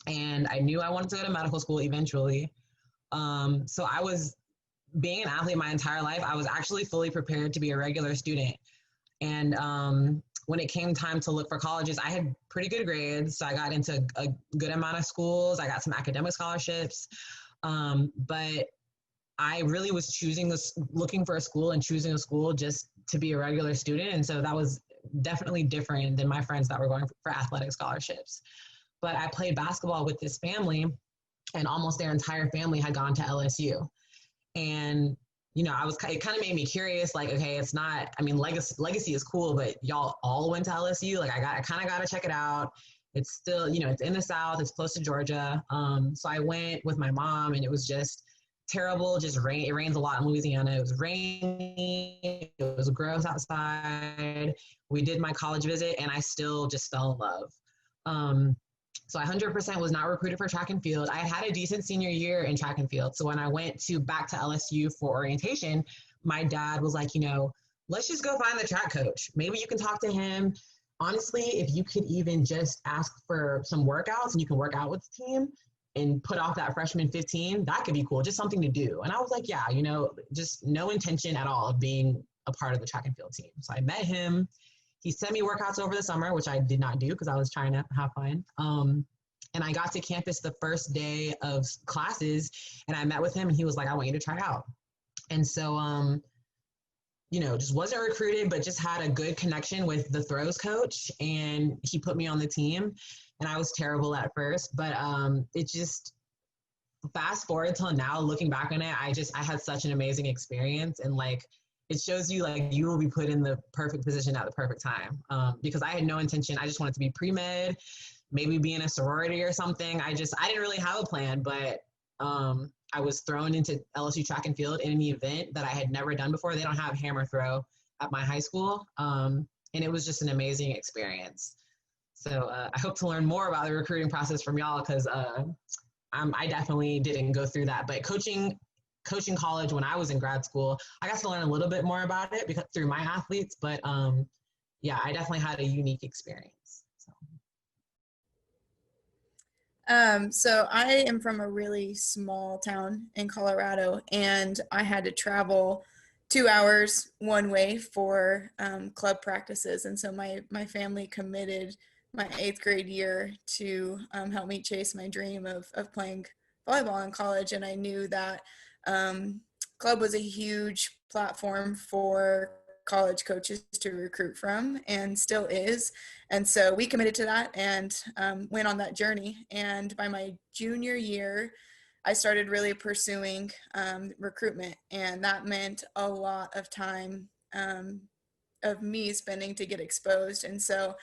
and I knew I wanted to go to medical school eventually. So I was being an athlete my entire life. I was actually fully prepared to be a regular student. And when it came time to look for colleges, I had pretty good grades. So I got into a good amount of schools. I got some academic scholarships. But I really was looking for a school and choosing a school just to be a regular student. And so that was definitely different than my friends that were going for athletic scholarships. But I played basketball with this family, and almost their entire family had gone to LSU. And, it kind of made me curious, like, okay, it's not, legacy is cool, but y'all all went to LSU. Like I kind of got to check it out. It's still, it's in the South, it's close to Georgia. So I went with my mom, and it was just terrible. Just rain. It rains a lot in Louisiana. It was rainy. It was gross outside. We did my college visit, and I still just fell in love. So I 100% was not recruited for track and field. I had a decent senior year in track and field. So when I went back to LSU for orientation, my dad was like, let's just go find the track coach. Maybe you can talk to him. Honestly, if you could even just ask for some workouts and you can work out with the team and put off that freshman 15, that could be cool. Just something to do. And I was like, yeah, just no intention at all of being a part of the track and field team. So I met him. he sent me workouts over the summer, which I did not do because I was trying to have fun. And I got to campus the first day of classes, and I met with him, and he was like, I want you to try out. And so, just wasn't recruited, but just had a good connection with the throws coach, and he put me on the team. And I was terrible at first, but it just, fast forward till now, looking back on it, I had such an amazing experience, and like it shows you like you will be put in the perfect position at the perfect time. Because I had no intention. I just wanted to be pre-med, maybe be in a sorority or something. I didn't really have a plan, but I was thrown into LSU track and field in an event that I had never done before. They don't have hammer throw at my high school, and it was just an amazing experience. So I hope to learn more about the recruiting process from y'all, because I definitely didn't go through that. But coaching college when I was in grad school, I got to learn a little bit more about it because through my athletes. But yeah, I definitely had a unique experience. So I am from a really small town in Colorado, and I had to travel 2 hours one way for club practices. And so my family committed my 8th grade year to help me chase my dream of playing volleyball in college. And I knew that club was a huge platform for college coaches to recruit from, and still is. And so we committed to that and went on that journey. And by my junior year, I started really pursuing recruitment, and that meant a lot of time of me spending to get exposed. And so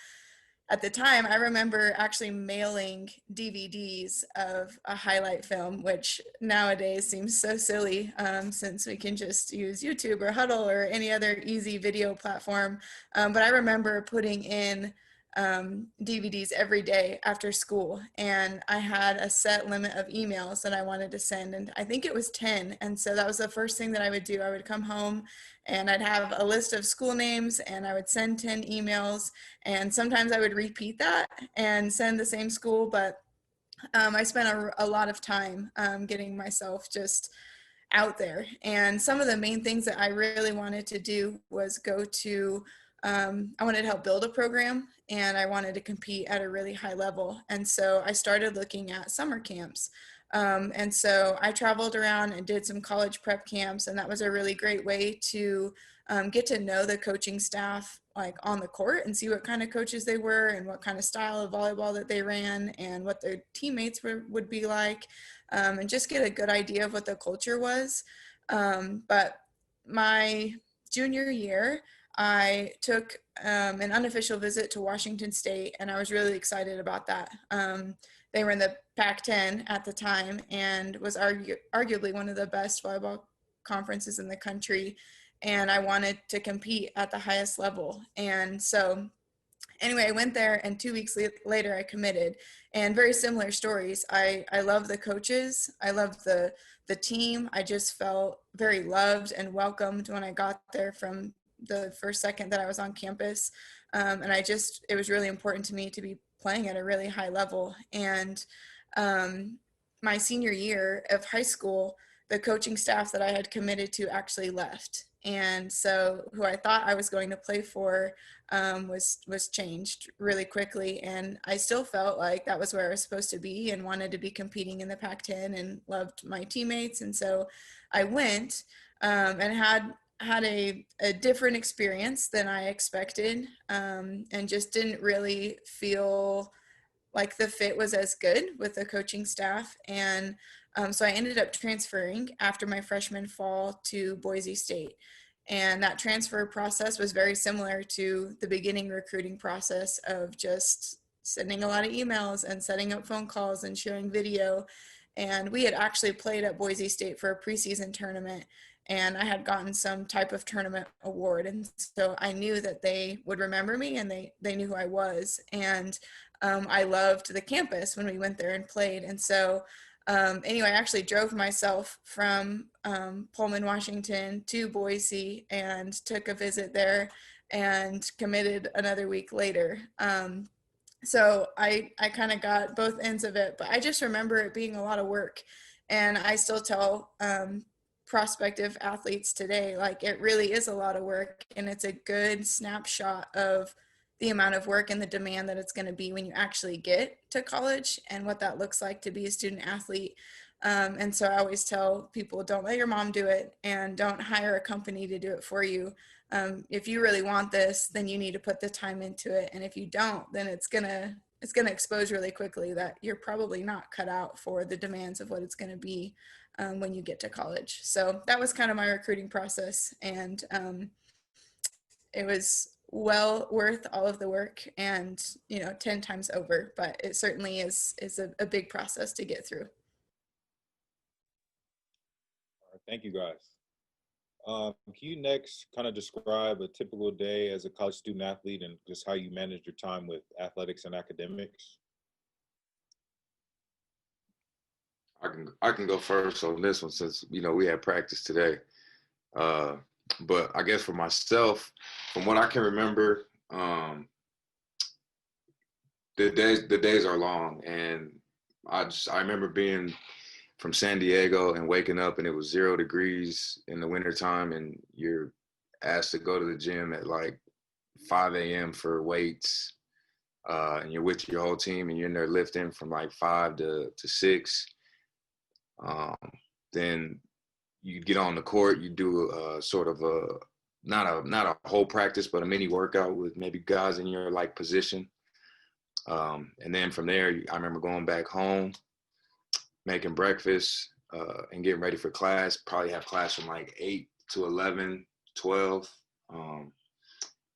at the time, I remember actually mailing DVDs of a highlight film, which nowadays seems so silly since we can just use YouTube or Huddle or any other easy video platform. But I remember putting in DVDs every day after school, and I had a set limit of emails that I wanted to send, and I think it was 10. And so that was the first thing that I would do. I would come home and I'd have a list of school names, and I would send 10 emails, and sometimes I would repeat that and send the same school. But I spent a lot of time getting myself just out there. And some of the main things that I really wanted to do was I wanted to help build a program, and I wanted to compete at a really high level. And so I started looking at summer camps. And so I traveled around and did some college prep camps, and that was a really great way to get to know the coaching staff like on the court and see what kind of coaches they were and what kind of style of volleyball that they ran and what their teammates would be like, and just get a good idea of what the culture was. But my junior year, I took an unofficial visit to Washington State, and I was really excited about that. They were in the Pac-10 at the time and was arguably one of the best volleyball conferences in the country. And I wanted to compete at the highest level. And so anyway, I went there, and 2 weeks later I committed. And very similar stories. I love the coaches. I love the team. I just felt very loved and welcomed when I got there from the first second that I was on campus. And it was really important to me to be playing at a really high level. And my senior year of high school, the coaching staff that I had committed to actually left. And so who I thought I was going to play for was changed really quickly. And I still felt like that was where I was supposed to be and wanted to be competing in the Pac-10 and loved my teammates. And so I went and had a different experience than I expected, and just didn't really feel like the fit was as good with the coaching staff. And so I ended up transferring after my freshman fall to Boise State. And that transfer process was very similar to the beginning recruiting process of just sending a lot of emails and setting up phone calls and sharing video. And we had actually played at Boise State for a preseason tournament, and I had gotten some type of tournament award. And so I knew that they would remember me, and they knew who I was. And I loved the campus when we went there and played. And so anyway, I actually drove myself from Pullman, Washington to Boise and took a visit there and committed another week later. So I kind of got both ends of it, but I just remember it being a lot of work. And I still tell prospective athletes today, like, it really is a lot of work, and it's a good snapshot of the amount of work and the demand that it's going to be when you actually get to college and what that looks like to be a student athlete. And so I always tell people, don't let your mom do it and don't hire a company to do it for you. If you really want this, then you need to put the time into it. And if you don't, then it's gonna expose really quickly that you're probably not cut out for the demands of what it's gonna be when you get to college. So that was kind of my recruiting process, and it was well worth all of the work, and 10 times over. But it certainly is a big process to get through. All right, thank you guys. Can you next kind of describe a typical day as a college student athlete and just how you manage your time with athletics and academics? I can go first on this one since we had practice today. But I guess for myself, from what I can remember, the days are long, and I remember being from San Diego and waking up and it was 0 degrees in the wintertime, and you're asked to go to the gym at like 5 a.m. for weights, and you're with your whole team and you're in there lifting from like 5 to 6. Then you get on the court, you do sort of not a whole practice, but a mini workout with maybe guys in your like position. And then from there, I remember going back home, making breakfast, and getting ready for class. Probably have class from like 8 to 11, 12. And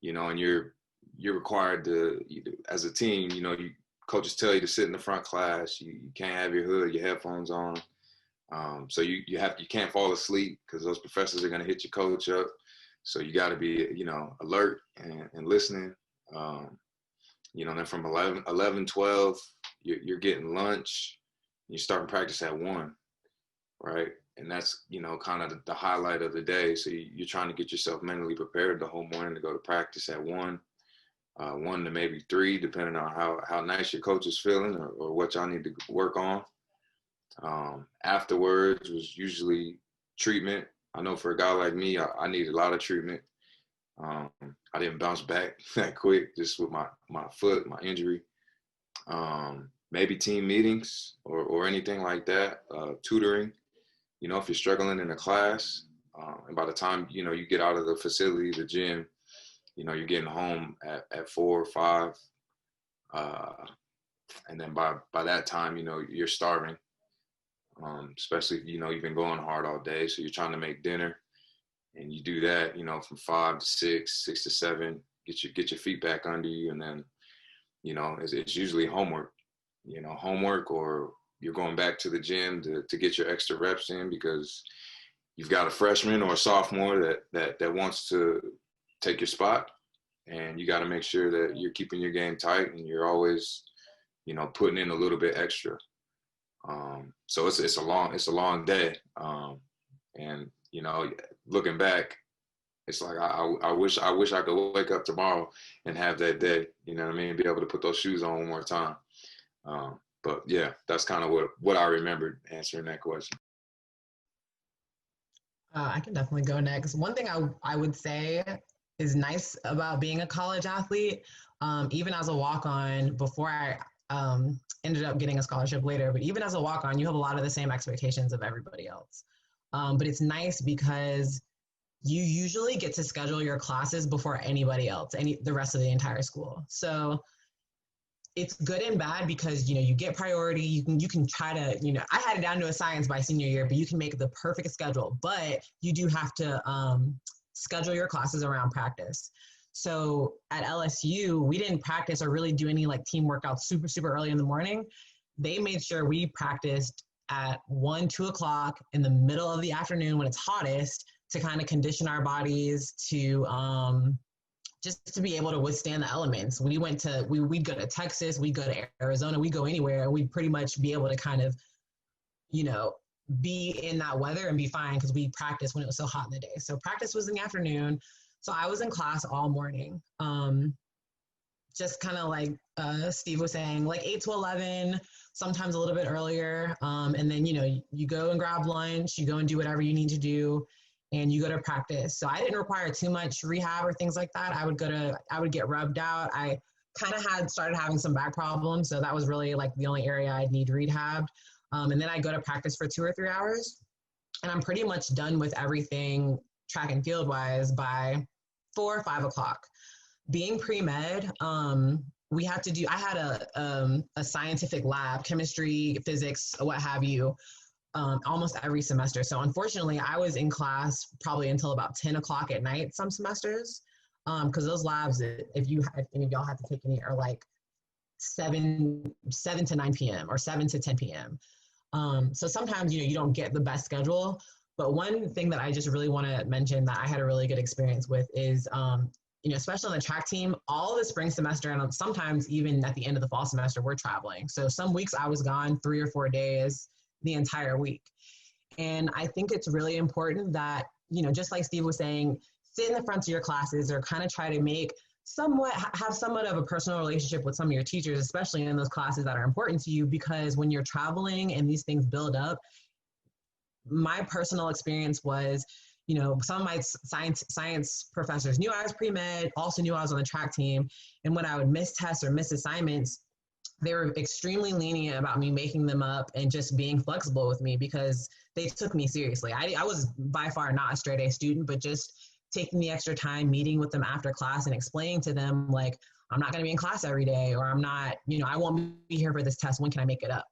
you're required to, as a team, coaches tell you to sit in the front class. You can't have your hood, your headphones on. So you can't fall asleep because those professors are going to hit your coach up. So you got to be, alert and listening. Then from 11, 12, you're getting lunch. You're starting practice at 1, right? And that's, kind of the highlight of the day. So you're trying to get yourself mentally prepared the whole morning to go to practice at 1 to maybe 3, depending on how nice your coach is feeling or what y'all need to work on. Afterwards was usually treatment. I know for a guy like me, I need a lot of treatment. I didn't bounce back that quick just with my foot, my injury. Maybe team meetings or anything like that, tutoring, if you're struggling in a class. And by the time, you get out of the facility, the gym, you're getting home at 4 or 5. And then by that time, you're starving. Especially if, you've been going hard all day. So you're trying to make dinner, and you do that, from 5 to 6, 6 to 7, get your feet back under you. And then, it's usually homework, or you're going back to the gym to get your extra reps in because you've got a freshman or a sophomore that wants to take your spot, and you got to make sure that you're keeping your game tight and you're always, putting in a little bit extra. So it's a long day. And looking back, it's like I wish I could wake up tomorrow and have that day, you know what I mean? Be able to put those shoes on one more time. But yeah, that's kind of what I remembered answering that question. I can definitely go next. One thing I would say is nice about being a college athlete, even as a walk-on, before I ended up getting a scholarship later, but even as a walk-on, you have a lot of the same expectations of everybody else. But it's nice because you usually get to schedule your classes before anybody else, the rest of the entire school. So it's good and bad because, you get priority. You can try to, I had it down to a science by senior year, but you can make the perfect schedule, but you do have to schedule your classes around practice. So at LSU, we didn't practice or really do any like team workouts super, super early in the morning. They made sure we practiced at 1, 2 o'clock in the middle of the afternoon when it's hottest to kind of condition our bodies to just to be able to withstand the elements. We'd go to Texas, we'd go to Arizona, we'd go anywhere, and we'd pretty much be able to kind of, be in that weather and be fine because we practiced when it was so hot in the day. So practice was in the afternoon. So I was in class all morning. Just kind of like Steve was saying, like 8 to 11, sometimes a little bit earlier. And then, you go and grab lunch, you go and do whatever you need to do. and you go to practice. So I didn't require too much rehab or things like that. I would get rubbed out. I kind of had started having some back problems. So that was really like the only area I'd need rehabbed. And then I go to practice for 2 or 3 hours, and I'm pretty much done with everything track and field wise by 4 or 5 o'clock. Being pre-med, we had to do, I had a scientific lab, chemistry, physics, what have you, almost every semester. So unfortunately, I was in class probably until about 10 o'clock at night some semesters, because those labs, if any of y'all had to take any, are like 7 to 9 p.m. or 7 to 10 p.m. So sometimes, you don't get the best schedule. But one thing that I just really want to mention that I had a really good experience with is, especially on the track team, all the spring semester and sometimes even at the end of the fall semester, we're traveling. So some weeks I was gone 3 or 4 days the entire week. And I think it's really important that, just like Steve was saying, sit in the front of your classes or kind of try to have somewhat of a personal relationship with some of your teachers, especially in those classes that are important to you, because when you're traveling and these things build up, my personal experience was, some of my science professors knew I was pre-med, also knew I was on the track team. And when I would miss tests or miss assignments, they were extremely lenient about me making them up and just being flexible with me because they took me seriously. I was by far not a straight A student, but just taking the extra time, meeting with them after class and explaining to them, like, I'm not going to be in class every day, or I'm not, I won't be here for this test. When can I make it up?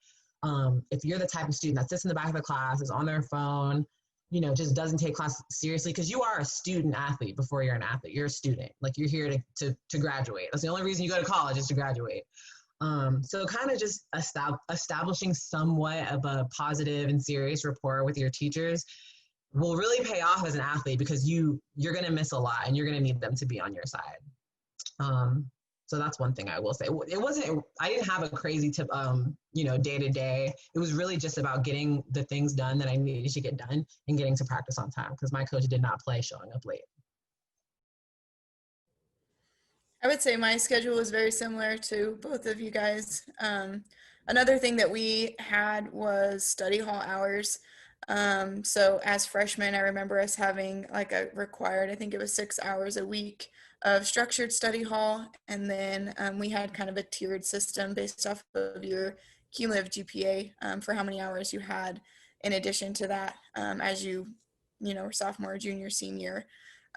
If you're the type of student that sits in the back of the class, is on their phone, just doesn't take class seriously, because you are a student athlete before you're an athlete. You're a student. Like, you're here to graduate. That's the only reason you go to college, is to graduate. So kind of just establishing somewhat of a positive and serious rapport with your teachers will really pay off as an athlete, because you're going to miss a lot and you're going to need them to be on your side. So that's one thing I will say. I didn't have a crazy tip, day to day. It was really just about getting the things done that I needed to get done and getting to practice on time, because my coach did not play showing up late. I would say my schedule was very similar to both of you guys. Another thing that we had was study hall hours. So as freshmen, I remember us having like a required, I think it was 6 hours a week of structured study hall. And then we had kind of a tiered system based off of your cumulative GPA for how many hours you had in addition to that as you were sophomore, junior, senior.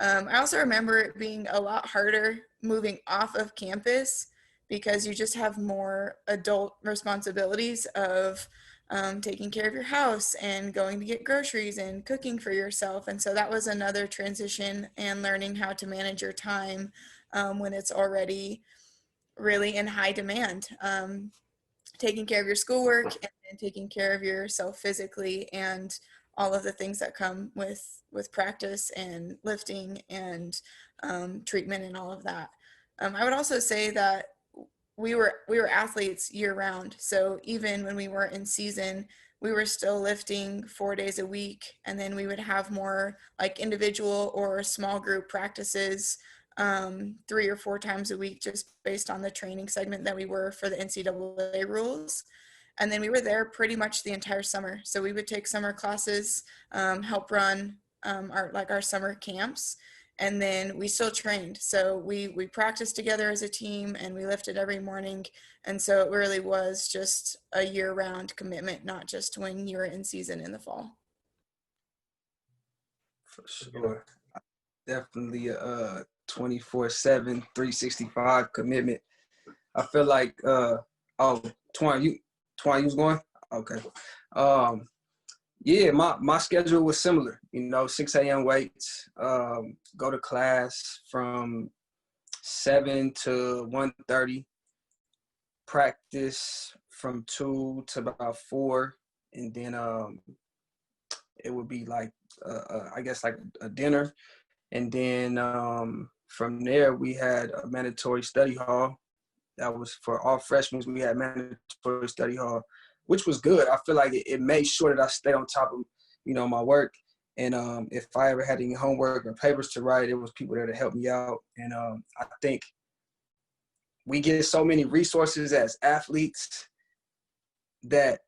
I also remember it being a lot harder moving off of campus because you just have more adult responsibilities of taking care of your house and going to get groceries and cooking for yourself. And so that was another transition, and learning how to manage your time when it's already really in high demand. Taking care of your schoolwork and then taking care of yourself physically, and all of the things that come with practice and lifting and treatment and all of that. I would also say that we were athletes year round. So even when we weren't in season, we were still lifting 4 days a week. And then we would have more like individual or small group practices 3 or 4 times a week, just based on the training segment that we were for the NCAA rules. And then we were there pretty much the entire summer. So we would take summer classes, help run our summer camps, and then we still trained. So we practiced together as a team, and we lifted every morning. And so it really was just a year-round commitment, not just when you were in season in the fall. For sure. Definitely a 24/7, 365 commitment. I feel like, Twan, you was going? Okay. Yeah, my schedule was similar. 6 a.m. weights, go to class from 7 to 1:30, practice from 2 to about 4, and then it would be like I guess like a dinner, and then from there we had a mandatory study hall. That was for all freshmen. We had mandatory study hall, which was good. I feel like it made sure that I stayed on top of, my work. And if I ever had any homework or papers to write, it was people there to help me out. And I think we get so many resources as athletes that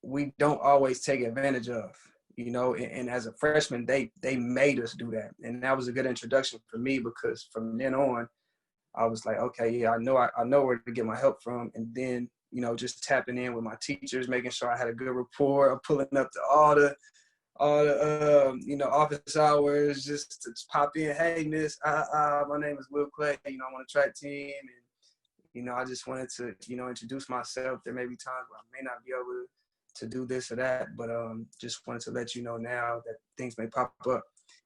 we don't always take advantage of. and as a freshman, they made us do that. And that was a good introduction for me, because from then on, I was like, okay, yeah, I know where to get my help from. And then, just tapping in with my teachers, making sure I had a good rapport, pulling up to all the office hours, just to pop in. Hey, miss, my name is Will Clay. I'm on the track team. And, I just wanted to, introduce myself. There may be times where I may not be able to do this or that, but just wanted to let you know now that things may pop up.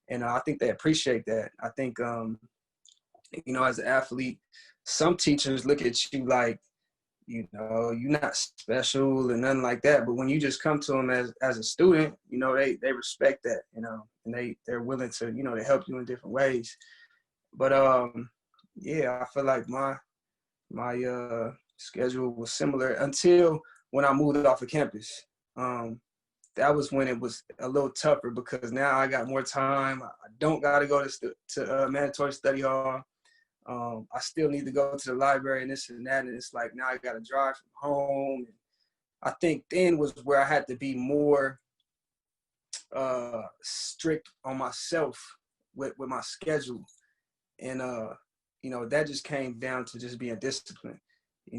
And I think they appreciate that. I think, as an athlete, some teachers look at you like, you're not special and nothing like that. But when you just come to them as a student, they respect that, and they're willing to, to help you in different ways. But yeah, I feel like my schedule was similar until when I moved off of campus. That was when it was a little tougher, because now I got more time. I don't got to go to mandatory study hall. I still need to go to the library and this and that. And it's like, now I got to drive from home. And I think then was where I had to be more strict on myself with my schedule. And, that just came down to just being disciplined.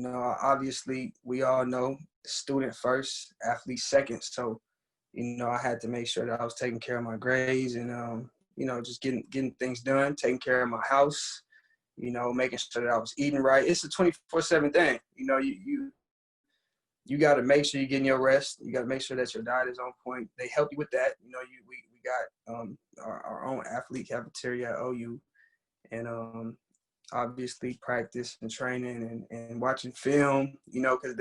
Obviously we all know student first, athlete second. So, I had to make sure that I was taking care of my grades and, just getting things done, taking care of my house, making sure that I was eating right. It's a 24/7 thing. You got to make sure you're getting your rest. You got to make sure that your diet is on point. They help you with that. We got our own athlete cafeteria at OU, and obviously practice and training and watching film. Because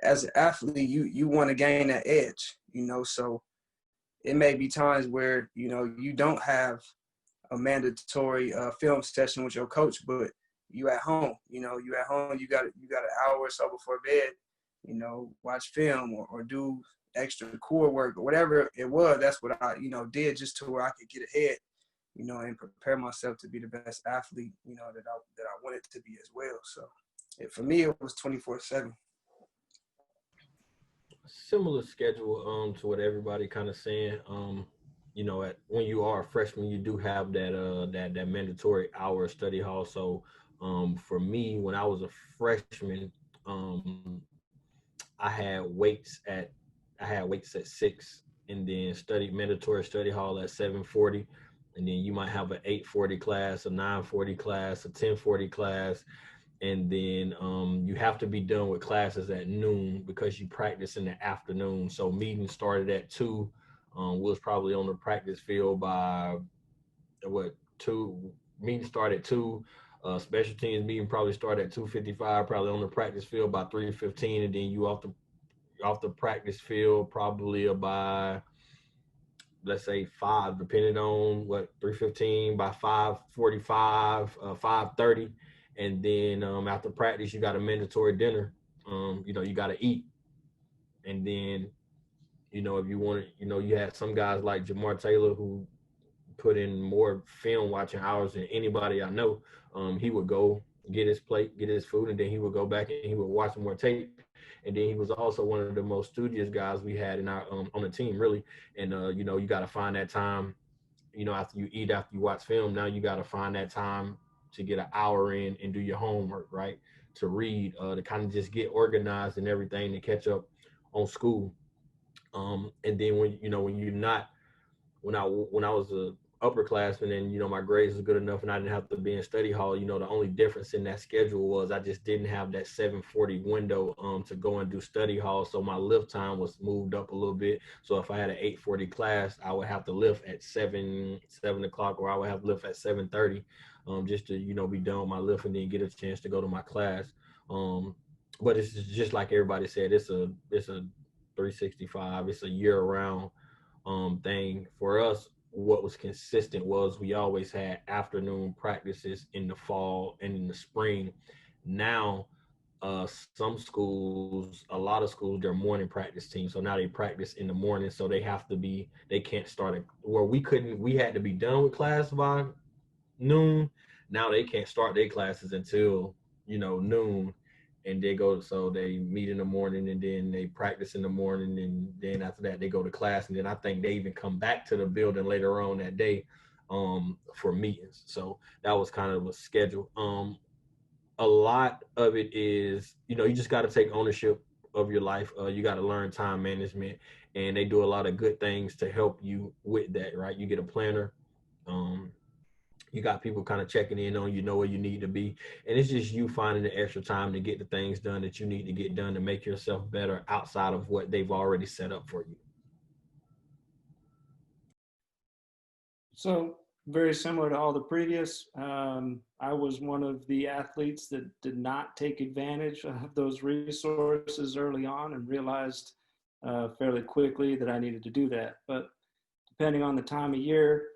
as an athlete, you want to gain that edge. So it may be times where you don't have a mandatory film session with your coach, but you at home. You at home. You got an hour or so before bed. Watch film or do extra core work or whatever it was. That's what I did, just to where I could get ahead. And prepare myself to be the best athlete. That I wanted to be as well. So for me, it was 24/7. Similar schedule to what everybody kind of saying. When you are a freshman, you do have that mandatory hour of study hall. So for me, when I was a freshman, I had weights at 6, and then mandatory study hall at 7:40, and then you might have an 8:40 class, a 9:40 class, a 10:40 class. And then you have to be done with classes at noon because you practice in the afternoon. So meetings started at 2. We was probably on the practice field by 2. Meeting started at 2. Special teams meeting probably started at 2:55. Probably on the practice field by 3:15, and then you off the practice field probably by, let's say, 5, depending on 3:15, by 5:45, 5:30. And then after practice, you got a mandatory dinner. You got to eat. And then, if you want to, you had some guys like Jamar Taylor who put in more film watching hours than anybody I know. He would go get his plate, get his food, and then he would go back and he would watch more tape. And then he was also one of the most studious guys we had in our on the team, really. And you got to find that time. After you eat, after you watch film, now you got to find that time to get an hour in and do your homework, right? To read, to kind of just get organized and everything, to catch up on school. And then when you're not, when I was a upperclassman and my grades was good enough and I didn't have to be in study hall, the only difference in that schedule was I just didn't have that 7:40 window to go and do study hall. So my lift time was moved up a little bit. So if I had an 8:40 class, I would have to lift at 7 o'clock, or I would have to lift at 7:30, just to be done with my lift and then get a chance to go to my class. But it's just like everybody said, it's a 365, it's a year round thing. For us, what was consistent was we always had afternoon practices in the fall and in the spring. Now some schools, a lot of schools, they're morning practice teams, so now they practice in the morning, so they can't start where we had to be done with class by noon. Now they can't start their classes until noon. and they go, so they meet in the morning and then they practice in the morning, and then after that they go to class, and then I think they even come back to the building later on that day for meetings. So that was kind of a schedule. A lot of it is, you just got to take ownership of your life. You got to learn time management, and they do a lot of good things to help you with that, right? You get a planner. Um, you got people kind of checking in on you, know where you need to be, and it's just you finding the extra time to get the things done that you need to get done to make yourself better outside of what they've already set up for you. So very similar to all the previous. I was one of the athletes that did not take advantage of those resources early on and realized fairly quickly that I needed to do that. But depending on the time of year,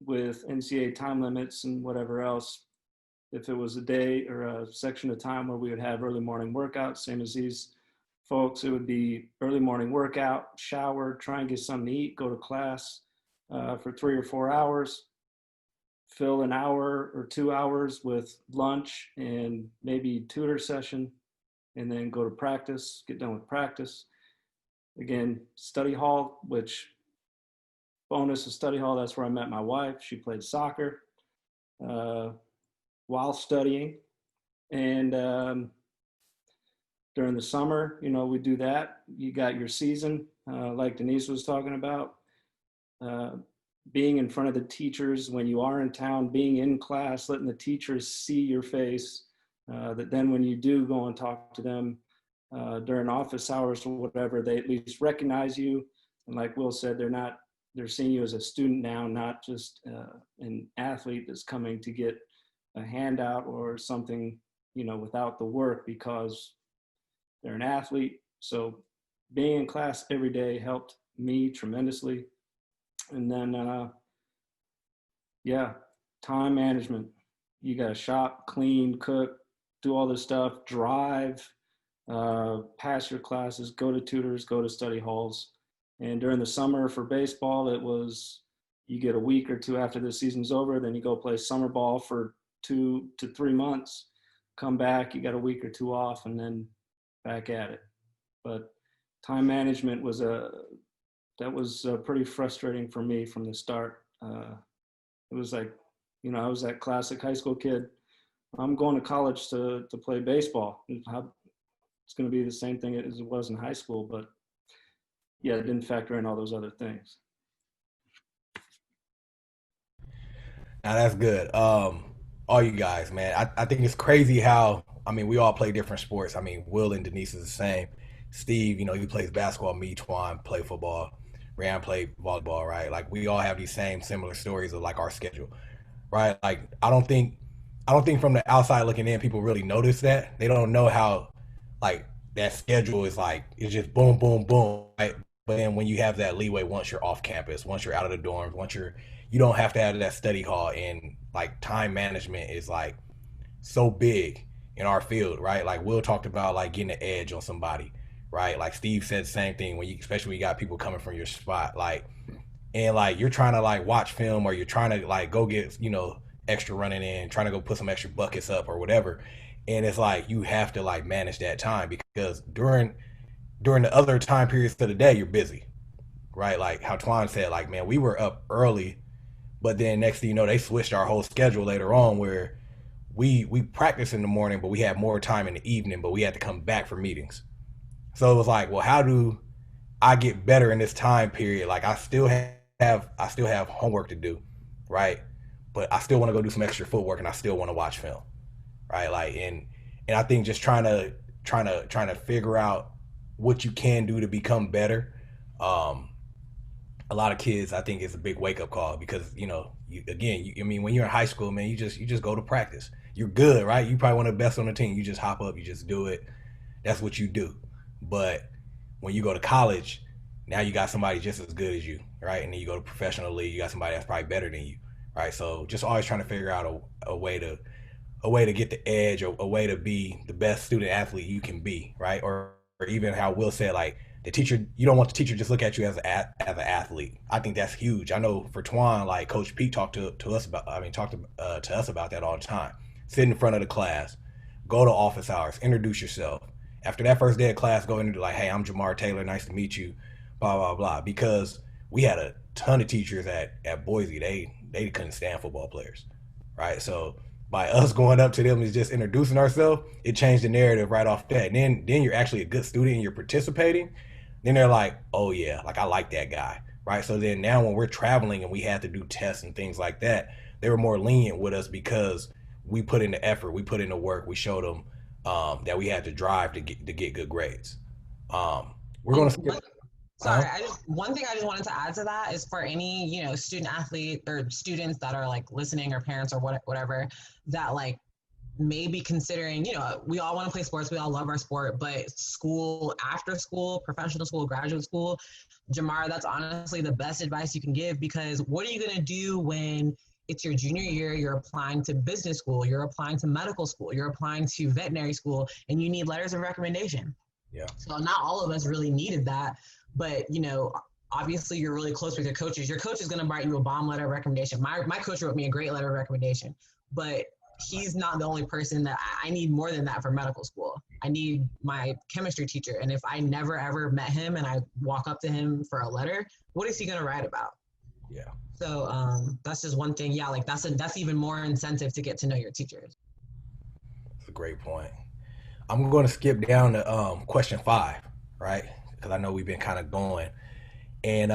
with NCAA time limits and whatever else, if it was a day or a section of time where we would have early morning workouts, same as these folks, it would be early morning workout, shower, try and get something to eat, go to class for 3 or 4 hours, fill an hour or 2 hours with lunch and maybe tutor session, and then go to practice, get done with practice. Again, study hall, which bonus of study hall, that's where I met my wife. She played soccer while studying. And during the summer, we do that. You got your season, like Denise was talking about. Being in front of the teachers when you are in town, being in class, letting the teachers see your face, that then when you do go and talk to them during office hours or whatever, they at least recognize you. And like Will said, they're seeing you as a student now, not just an athlete that's coming to get a handout or something, without the work, because they're an athlete. So being in class every day helped me tremendously. And then, time management. You got to shop, clean, cook, do all this stuff, drive, pass your classes, go to tutors, go to study halls. And during the summer for baseball, it was you get a week or two after the season's over, then you go play summer ball for 2 to 3 months, come back, you got a week or two off, and then back at it. But time management was pretty frustrating for me from the start. It was like, I was that classic high school kid. I'm going to college to play baseball. It's going to be the same thing as it was in high school, but yeah, it didn't factor in all those other things. Now that's good. All you guys, man. I think it's crazy how, we all play different sports. Will and Denise is the same. Steve, he plays basketball. Me, Twan, play football. Ryan played volleyball, right? Like we all have these same similar stories of like our schedule, right? Like I don't think from the outside looking in, people really notice that. They don't know how like that schedule is like it's just boom, boom, boom, right? But then when you have that leeway, once you're off campus, once you're out of the dorms, you don't have to have that study hall, and like time management is like so big in our field, right? Like Will talked about like getting an edge on somebody, right? Like Steve said the same thing especially when you got people coming from your spot, like, and like you're trying to like watch film or you're trying to like go get, extra running in, trying to go put some extra buckets up or whatever. And it's like you have to like manage that time because during the other time periods of the day, you're busy, right? Like how Twan said, like, man, we were up early, but then next thing you know, they switched our whole schedule later on where we practiced in the morning, but we had more time in the evening, but we had to come back for meetings. So it was like, well, how do I get better in this time period? Like I still have homework to do, right? But I still want to go do some extra footwork and I still want to watch film, right? Like and I think just trying to figure out what you can do to become better. A lot of kids, I think, it's a big wake up call because when you're in high school, man, you just go to practice. You're good, right? You probably one of the best on the team. You just hop up, you just do it. That's what you do. But when you go to college, now you got somebody just as good as you, right? And then you go to professional league, you got somebody that's probably better than you, right? So just always trying to figure out a way to get the edge, or a way to be the best student athlete you can be, right? Or even how Will said, like the teacher, you don't want the teacher just look at you as an athlete. I think that's huge. I know for Twan, like Coach Pete talked to us about that all the time. Sit in front of the class, go to office hours, introduce yourself. After that first day of class, go into like, hey, I'm Jamar Taylor, nice to meet you, blah blah blah. Because we had a ton of teachers at Boise, they couldn't stand football players, right? So by us going up to them and just introducing ourselves, it changed the narrative right off that. And then you're actually a good student and you're participating. Then they're like, oh yeah, like I like that guy, right? So then now when we're traveling and we had to do tests and things like that, they were more lenient with us because we put in the effort, we put in the work, we showed them that we had to drive to get good grades. We're going to skip. Sorry, one thing I just wanted to add to that is for any, student athlete or students that are like listening or parents or whatever that like maybe considering, we all want to play sports, we all love our sport, but school, after school, professional school, graduate school, Jamar, that's honestly the best advice you can give, because what are you going to do when it's your junior year, you're applying to business school, you're applying to medical school, you're applying to veterinary school, and you need letters of recommendation. Yeah. So not all of us really needed that, but obviously you're really close with your coaches. Your coach is going to write you a bomb letter of recommendation. My coach wrote me a great letter of recommendation, but he's not the only person that I need more than that for medical school. I need my chemistry teacher. And if I never ever met him and I walk up to him for a letter, what is he going to write about? Yeah. So that's just one thing. Yeah, like that's even more incentive to get to know your teachers. That's a great point. I'm going to skip down to question 5, right? Because I know we've been kind of going. And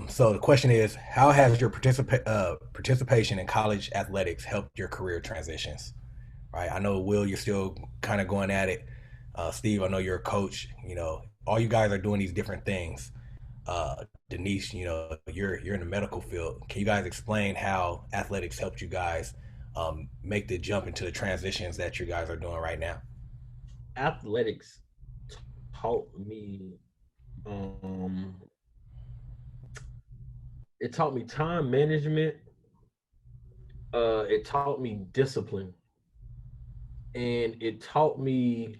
so the question is, how has your participation in college athletics helped your career transitions? Right? I know, Will, you're still kind of going at it. Steve, I know you're a coach. All you guys are doing these different things. Denise, you're in the medical field. Can you guys explain how athletics helped you guys make the jump into the transitions that you guys are doing right now? Athletics taught me it taught me time management. It taught me discipline, and it taught me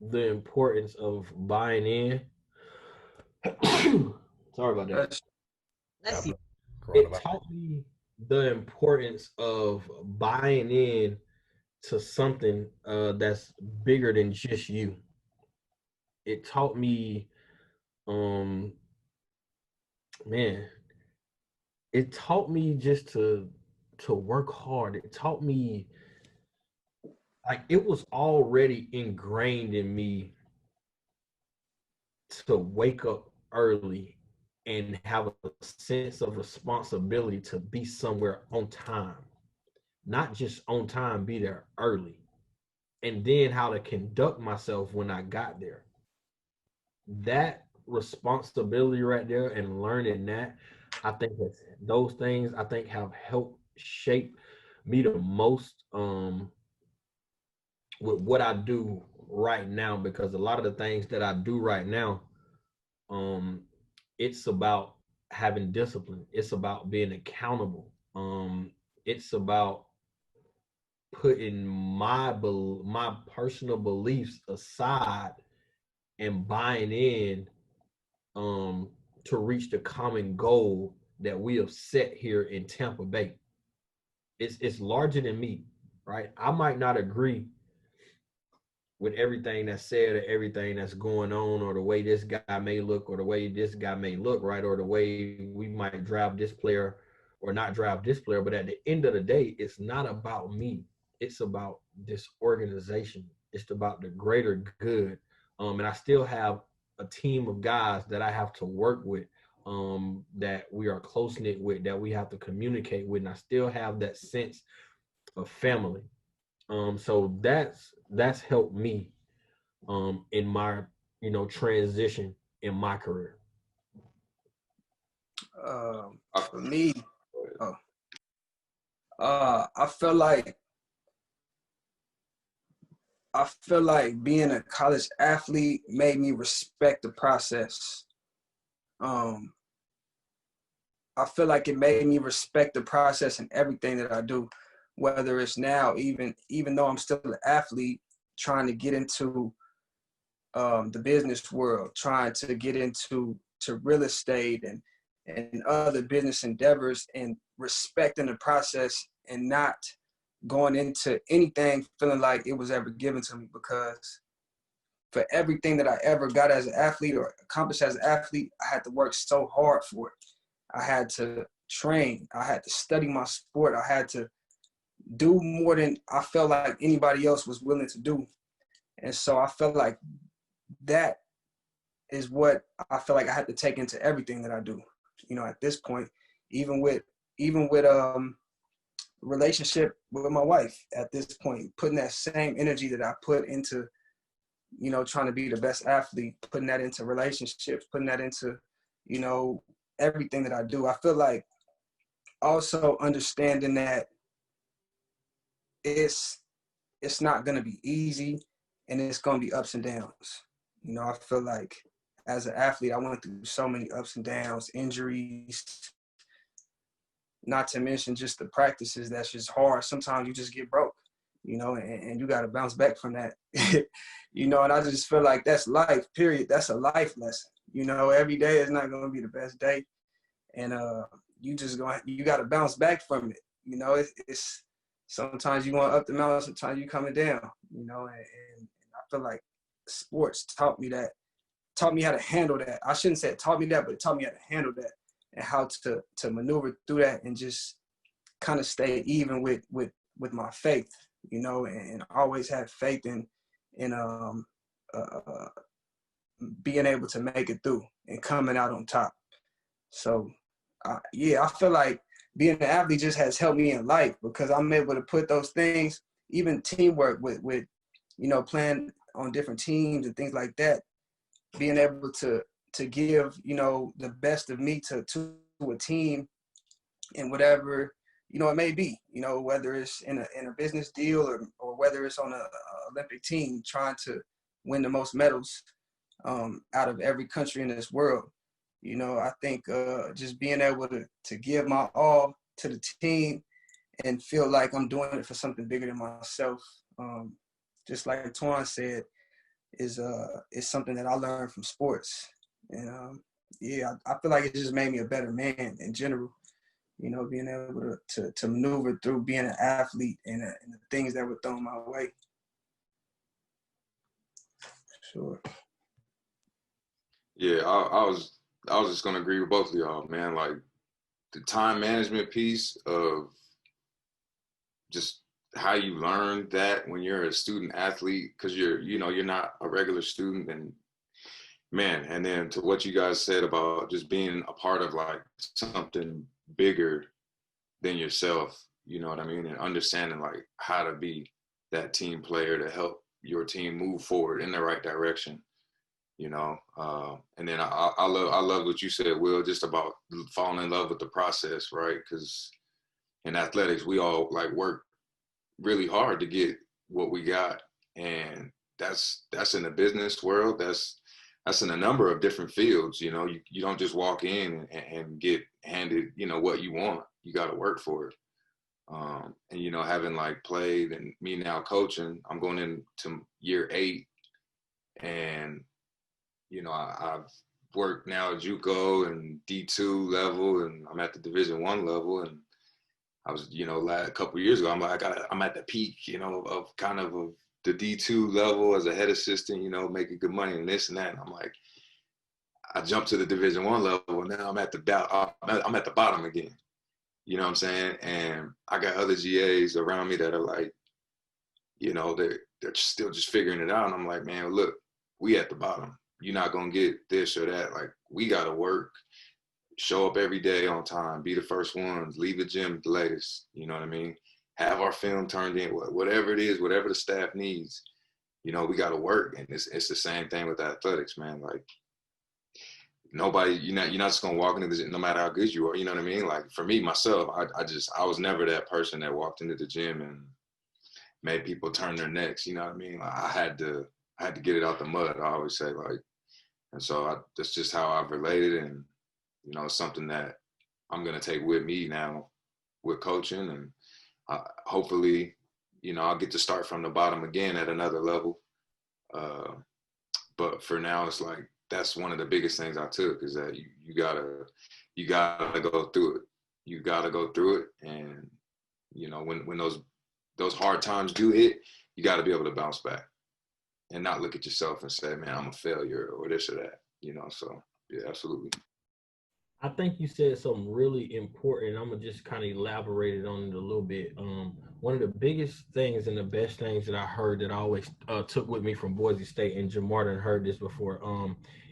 the importance of buying in. Sorry about that. Let's see. It taught me the importance of buying in to something that's bigger than just you. It taught me, it taught me just to work hard. It taught me, like, it was already ingrained in me to wake up early and have a sense of responsibility to be somewhere on time. Not just on time, be there early. And then how to conduct myself when I got there. That responsibility right there and learning that, I think those things I think have helped shape me the most with what I do right now, because a lot of the things that I do right now, it's about having discipline. It's about being accountable. It's about putting my personal beliefs aside and buying in to reach the common goal that we have set here in Tampa Bay. It's larger than me, right? I might not agree with everything that's said or everything that's going on, or the way this guy may look, or the way this guy may look, right? Or the way we might draft this player or not draft this player. But at the end of the day, it's not about me. It's about this organization. It's about the greater good. And I still have a team of guys that I have to work with, that we are close-knit with, that we have to communicate with. And I still have that sense of family. So that's helped me in my transition in my career. For me, I feel like being a college athlete made me respect the process. I feel like it made me respect the process in everything that I do, whether it's now, even though I'm still an athlete, trying to get into the business world, trying to get into real estate and other business endeavors, and respecting the process and not going into anything feeling like it was ever given to me, because for everything that I ever got as an athlete or accomplished as an athlete, I had to work so hard for it. I had to train. I had to study my sport. I had to do more than I felt like anybody else was willing to do. And so I felt like that is what I feel like I had to take into everything that I do. You know, at this point, even with relationship with my wife, at this point, putting that same energy that I put into, you know, trying to be the best athlete, putting that into relationships, putting that into, you know, everything that I do. I feel like also understanding that it's not going to be easy, and it's going to be ups and downs. You know, I feel like as an athlete, I went through so many ups and downs, injuries, not to mention just the practices. That's just hard. Sometimes you just get broke, you know, and you got to bounce back from that. You know, and I just feel like that's life, period. That's a life lesson. You know, every day is not going to be the best day. And you got to bounce back from it. You know, it's sometimes you going up the mountain, sometimes you coming down, you know, and I feel like sports taught me how to handle that. I shouldn't say it taught me that, but it taught me how to handle that and how to maneuver through that and just kind of stay even with my faith, you know, and always have faith in being able to make it through and coming out on top. So, I feel like being an athlete just has helped me in life, because I'm able to put those things, even teamwork with you know, playing on different teams and things like that, being able to give, you know, the best of me to a team and whatever, you know, it may be, you know, whether it's in a business deal or whether it's on a Olympic team trying to win the most medals out of every country in this world. You know, I think just being able to give my all to the team and feel like I'm doing it for something bigger than myself, just like Twan said, is something that I learned from sports. And I feel like it just made me a better man in general. You know, being able to maneuver through being an athlete and the things that were thrown my way. Sure. Yeah, I was just gonna agree with both of y'all, man. Like the time management piece of just how you learn that when you're a student athlete, because you're not a regular student, and man, and then to what you guys said about just being a part of like something bigger than yourself, you know what I mean, and understanding like how to be that team player to help your team move forward in the right direction. You know, and then I love what you said, Will, just about falling in love with the process, right? Because in athletics, we all like work really hard to get what we got, and that's in the business world. That's in a number of different fields. You know, you don't just walk in and get handed, you know, what you want. You got to work for it. And you know, having like played and me now coaching, I'm going into year 8, and you know, I've worked now at JUCO and D2 level, and I'm at the Division I level. And I was, you know, a couple of years ago, I'm like, I'm at the peak, you know, of the D2 level as a head assistant, you know, making good money and this and that. And I'm like, I jumped to the Division I level, and now I'm at the bottom again. You know what I'm saying? And I got other GAs around me that are like, you know, they're still just figuring it out. And I'm like, man, look, we at the bottom. You're not going to get this or that. Like, we got to work, show up every day on time, be the first ones, leave the gym the latest. You know what I mean? Have our film turned in, whatever it is, whatever the staff needs. You know, we got to work. And it's the same thing with athletics, man. Like, nobody, you're not just going to walk into the gym, no matter how good you are. You know what I mean? Like, for me, myself, I was never that person that walked into the gym and made people turn their necks. You know what I mean? Like, I had to get it out the mud, I always say, like. And so that's just how I've related, and, you know, it's something that I'm going to take with me now with coaching. And hopefully, you know, I'll get to start from the bottom again at another level. But for now, it's like, that's one of the biggest things I took, is that you gotta go through it. You gotta go through it. And, you know, when those those hard times do hit, you got to be able to bounce back and not look at yourself and say, man, I'm a failure or this or that, you know? So yeah, absolutely. I think you said something really important. I'm gonna just kind of elaborate on it a little bit. One of the biggest things and the best things that I heard that I always took with me from Boise State, and Jamartin heard this before.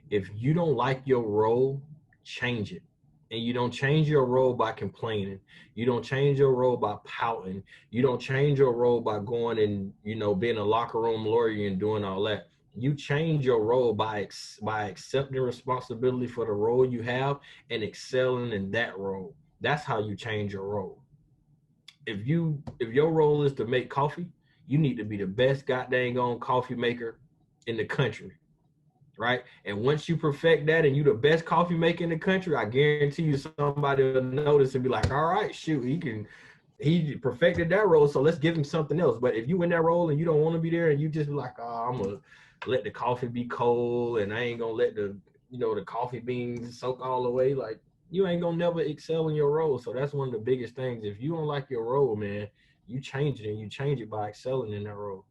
If you don't like your role, change it. And you don't change your role by complaining. You don't change your role by pouting. You don't change your role by going and, you know, being a locker room lawyer and doing all that. You change your role by accepting responsibility for the role you have and excelling in that role. That's how you change your role. If your role is to make coffee, you need to be the best goddamn on coffee maker in the country, right? And once you perfect that and you the best coffee maker in the country, I guarantee you somebody will notice and be like, all right, shoot, he perfected that role, so let's give him something else. But if you in that role and you don't want to be there and you just be like, oh, I'm gonna let the coffee be cold and I ain't gonna let the coffee beans soak all the way, like you ain't gonna never excel in your role. So that's one of the biggest things. If you don't like your role, man, you change it, and you change it by excelling in that role.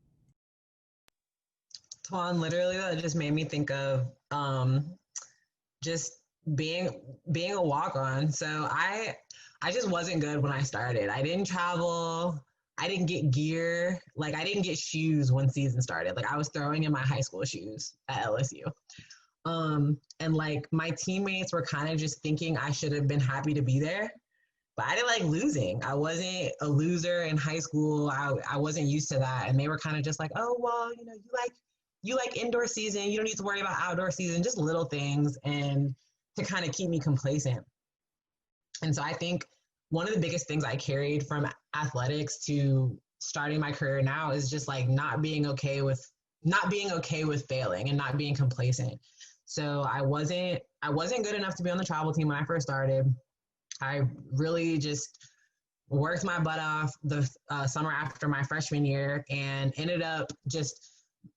Twan, literally that just made me think of just being a walk-on. So I just wasn't good when I started. I didn't travel. I didn't get gear. Like I didn't get shoes when season started. Like I was throwing in my high school shoes at LSU. And like my teammates were kind of just thinking I should have been happy to be there, but I didn't like losing. I wasn't a loser in high school. I wasn't used to that. And they were kind of just like, oh, well, you like indoor season. You don't need to worry about outdoor season, just little things, and to kind of keep me complacent. And so I think one of the biggest things I carried from athletics to starting my career now is just like not being okay with failing and not being complacent. So I wasn't good enough to be on the travel team when I first started. I really just worked my butt off the summer after my freshman year and ended up just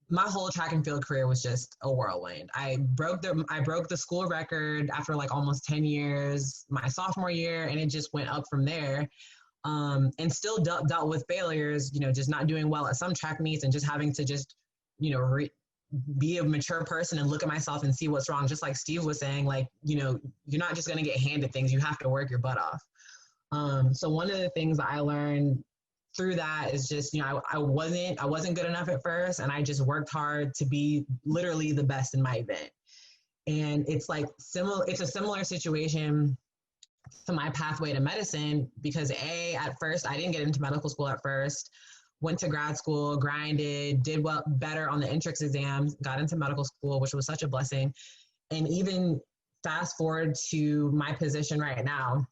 my whole track and field career was just a whirlwind. I broke the school record after like almost 10 years, my sophomore year, and it just went up from there. And still dealt with failures, just not doing well at some track meets and just having to just, be a mature person and look at myself and see what's wrong. Just like Steve was saying, like, you're not just going to get handed things. You have to work your butt off. So one of the things I learned through that is just, I wasn't good enough at first, and I just worked hard to be literally the best in my event. And it's like it's a similar situation to my pathway to medicine because at first I didn't get into medical school at first. Went to grad school, grinded, did better on the entrance exams, got into medical school, which was such a blessing. And even fast forward to my position right now,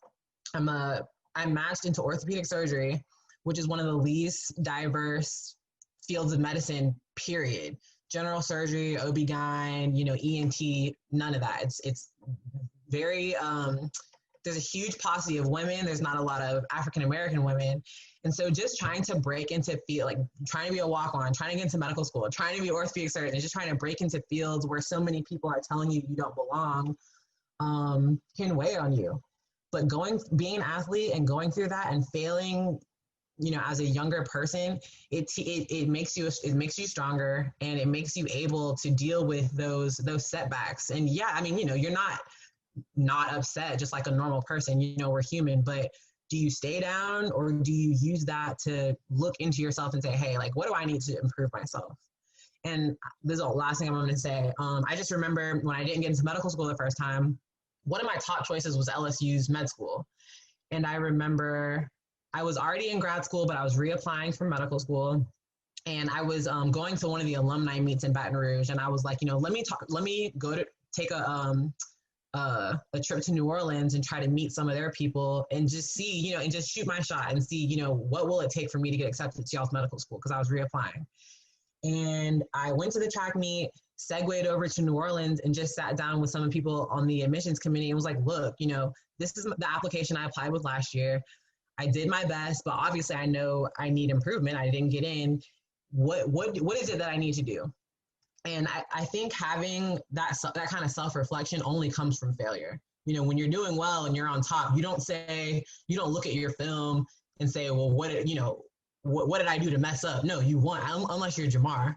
I'm matched into orthopedic surgery, which is one of the least diverse fields of medicine, period. General surgery, OB-GYN, ENT, none of that. It's very, there's a huge paucity of women. There's not a lot of African-American women. And so just trying to break into trying to be a walk-on, trying to get into medical school, trying to be orthopedic surgeon, just trying to break into fields where so many people are telling you you don't belong, can weigh on you. But being an athlete and going through that and failing, as a younger person, it makes you stronger, and it makes you able to deal with those setbacks. And yeah, I mean, you're not upset just like a normal person. We're human, but do you stay down or do you use that to look into yourself and say, hey, like, what do I need to improve myself? And this is the last thing I'm going to say. I just remember when I didn't get into medical school the first time, one of my top choices was LSU's med school. And I remember I was already in grad school, but I was reapplying for medical school. And I was going to one of the alumni meets in Baton Rouge. And I was like, let me go to take a trip to New Orleans and try to meet some of their people and just see, and just shoot my shot and see, what will it take for me to get accepted to y'all's medical school? Because I was reapplying. And I went to the track meet, segued over to New Orleans, and just sat down with some of the people on the admissions committee and was like, look, this is the application I applied with last year. I did my best, but obviously I know I need improvement. I didn't get in. What is it that I need to do? And I think having that kind of self-reflection only comes from failure. When you're doing well and you're on top, you don't look at your film and say, well, what did I do to mess up? No, you won. Unless you're Jamar.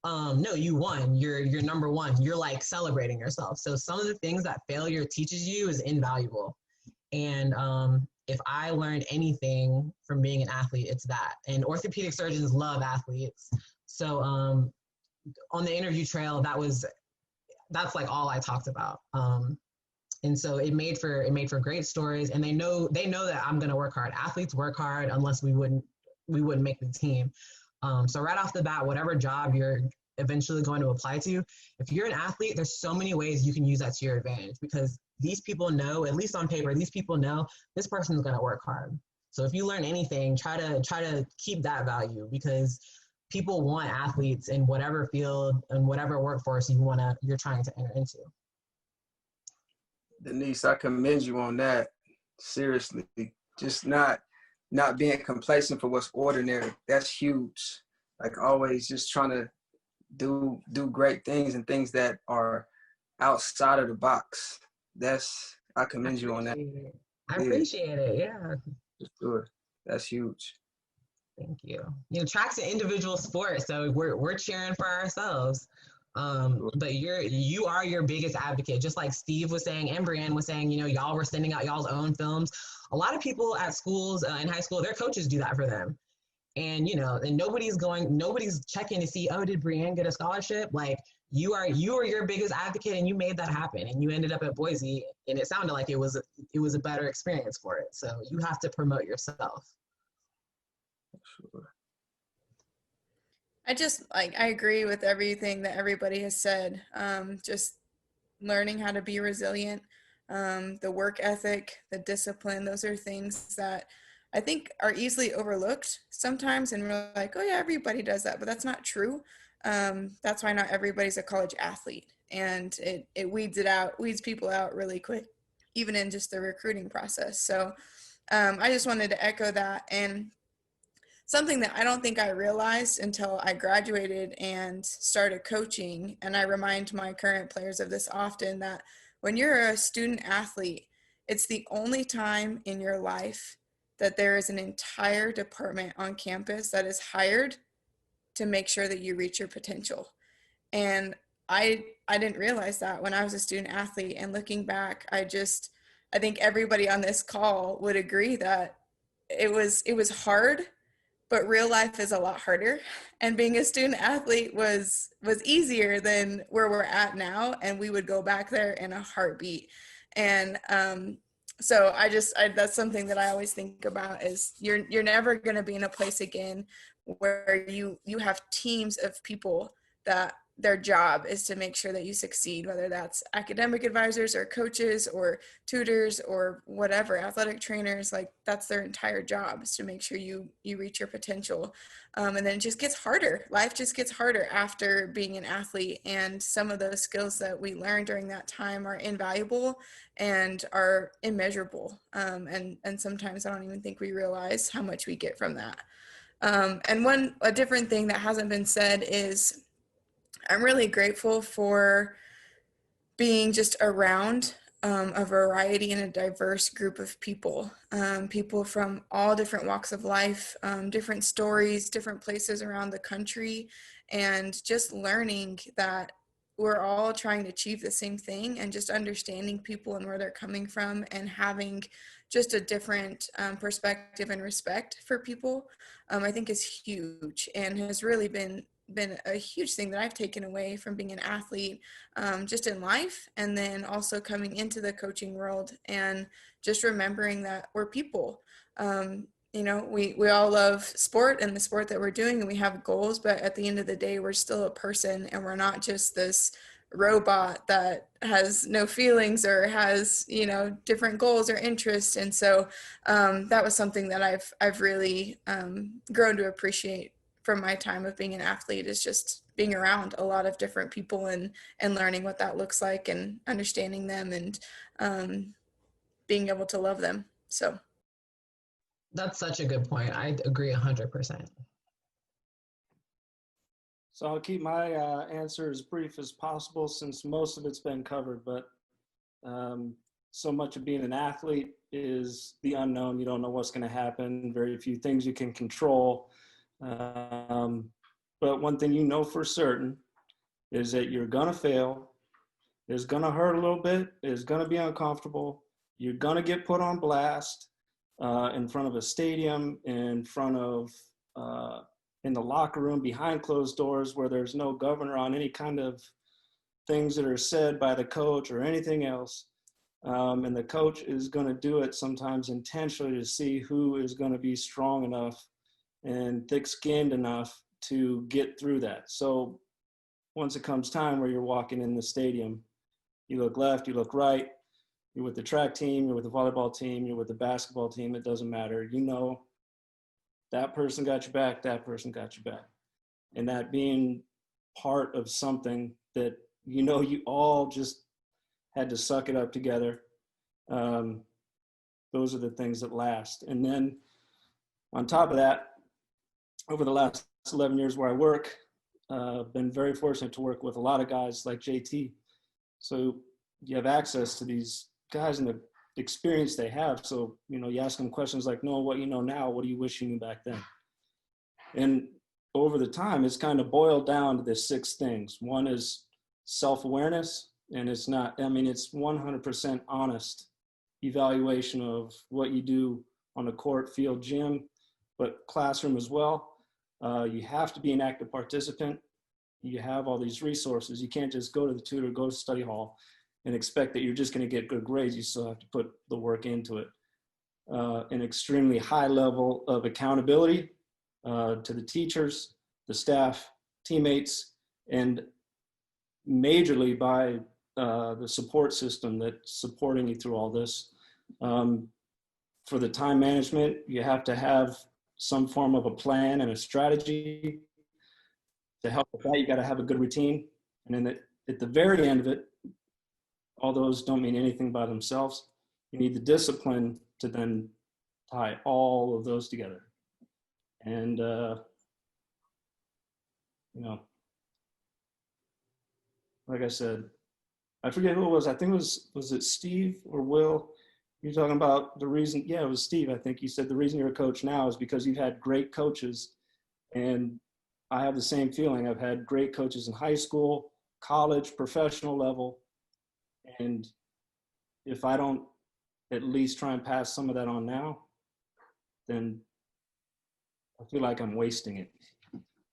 No, you won. You're number one. You're like celebrating yourself. So some of the things that failure teaches you is invaluable. And if I learned anything from being an athlete, it's that. And orthopedic surgeons love athletes. So on the interview trail, that's like all I talked about. And so it made for great stories. And they know that I'm going to work hard. Athletes work hard, unless we wouldn't make the team. So right off the bat, whatever job you're eventually going to apply to, if you're an athlete, there's so many ways you can use that to your advantage, because these people know, at least on paper, these people know this person's going to work hard. So if you learn anything, try to keep that value, because people want athletes in whatever field and whatever workforce you're trying to enter into. Denise, I commend you on that. Seriously, just not being complacent for what's ordinary. That's huge. Like always, just trying to do great things and things that are outside of the box. I commend you on that. I appreciate it. Yeah. Just do it. That's huge. Thank you. Track's an individual sport, so we're cheering for ourselves. But you are your biggest advocate, just like Steve was saying and Brianne was saying. Y'all were sending out y'all's own films. A lot of people at schools, in high school, their coaches do that for them. And and nobody's checking to see, oh, did Brianne get a scholarship? Like you are your biggest advocate, and you made that happen, and you ended up at Boise, and it sounded like it was a better experience for it. So you have to promote yourself. Sure. I agree with everything that everybody has said. Just learning how to be resilient, the work ethic, the discipline, those are things that I think are easily overlooked sometimes, and we're like, oh yeah, everybody does that, but that's not true. That's why not everybody's a college athlete, and it weeds people out really quick, even in just the recruiting process. So I just wanted to echo that. And something that I don't think I realized until I graduated and started coaching, and I remind my current players of this often, that when you're a student athlete, it's the only time in your life that there is an entire department on campus that is hired to make sure that you reach your potential. And I didn't realize that when I was a student athlete. And looking back, I think everybody on this call would agree that it was hard, but real life is a lot harder. And being a student athlete was easier than where we're at now. And we would go back there in a heartbeat. And so that's something that I always think about, is you're never going to be in a place again where you have teams of people that their job is to make sure that you succeed, whether that's academic advisors or coaches or tutors or whatever, athletic trainers. Like that's their entire job, is to make sure you reach your potential. And then it just gets harder. Life just gets harder after being an athlete. And some of those skills that we learned during that time are invaluable and are immeasurable. And sometimes I don't even think we realize how much we get from that. And a different thing that hasn't been said is I'm really grateful for being just around a variety and a diverse group of people, people from all different walks of life, different stories, different places around the country, and just learning that we're all trying to achieve the same thing, and just understanding people and where they're coming from, and having just a different perspective and respect for people, I think is huge, and has really been a huge thing that I've taken away from being an athlete, just in life, and then also coming into the coaching world, and just remembering that we're people. We all love sport and the sport that we're doing, and we have goals, but at the end of the day, we're still a person, and we're not just this robot that has no feelings or has different goals or interests. And so that was something that I've really grown to appreciate from my time of being an athlete, is just being around a lot of different people and learning what that looks like, and understanding them, and being able to love them. So that's such a good point. I agree 100%. So I'll keep my answer as brief as possible, since most of it's been covered, but so much of being an athlete is the unknown. You don't know what's going to happen. Very few things you can control. But one thing you know for certain is that you're gonna fail. It's gonna hurt a little bit. It's gonna be uncomfortable. You're gonna get put on blast in front of a stadium, in front of in the locker room, behind closed doors, where there's no governor on any kind of things that are said by the coach or anything else. And the coach is going to do it sometimes intentionally to see who is going to be strong enough and thick-skinned enough to get through that. So once it comes time where you're walking in the stadium, you look left, you look right, you're with the track team, you're with the volleyball team, you're with the basketball team, it doesn't matter. You know that person got your back, that person got your back. And that being part of something that you know you all just had to suck it up together. Those are the things that last. And then on top of that, over the last 11 years where I work, been very fortunate to work with a lot of guys like JT. So you have access to these guys and the experience they have. So, you know, you ask them questions like, no, what you know now, what do you wish you knew back then? And over the time, it's kind of boiled down to the 6 things. One is self-awareness, and it's not, I mean, it's 100% honest evaluation of what you do on the court, field, gym, but classroom as well. You have to be an active participant. You have all these resources. You can't just go to the tutor, go to study hall and expect that you're just going to get good grades. You still have to put the work into it. An extremely high level of accountability to the teachers, the staff, teammates, and majorly by the support system that's supporting you through all this. For the time management, you have to have some form of a plan and a strategy. To help with that, you got to have a good routine. And then at the very end of it, all those don't mean anything by themselves. You need the discipline to then tie all of those together. And, you know, like I said, I forget who it was. I think it was it Steve or Will? You're talking about the reason, yeah, it was Steve. I think he said the reason you're a coach now is because you've had great coaches. And I have the same feeling. I've had great coaches in high school, college, professional level. And if I don't at least try and pass some of that on now, then I feel like I'm wasting it.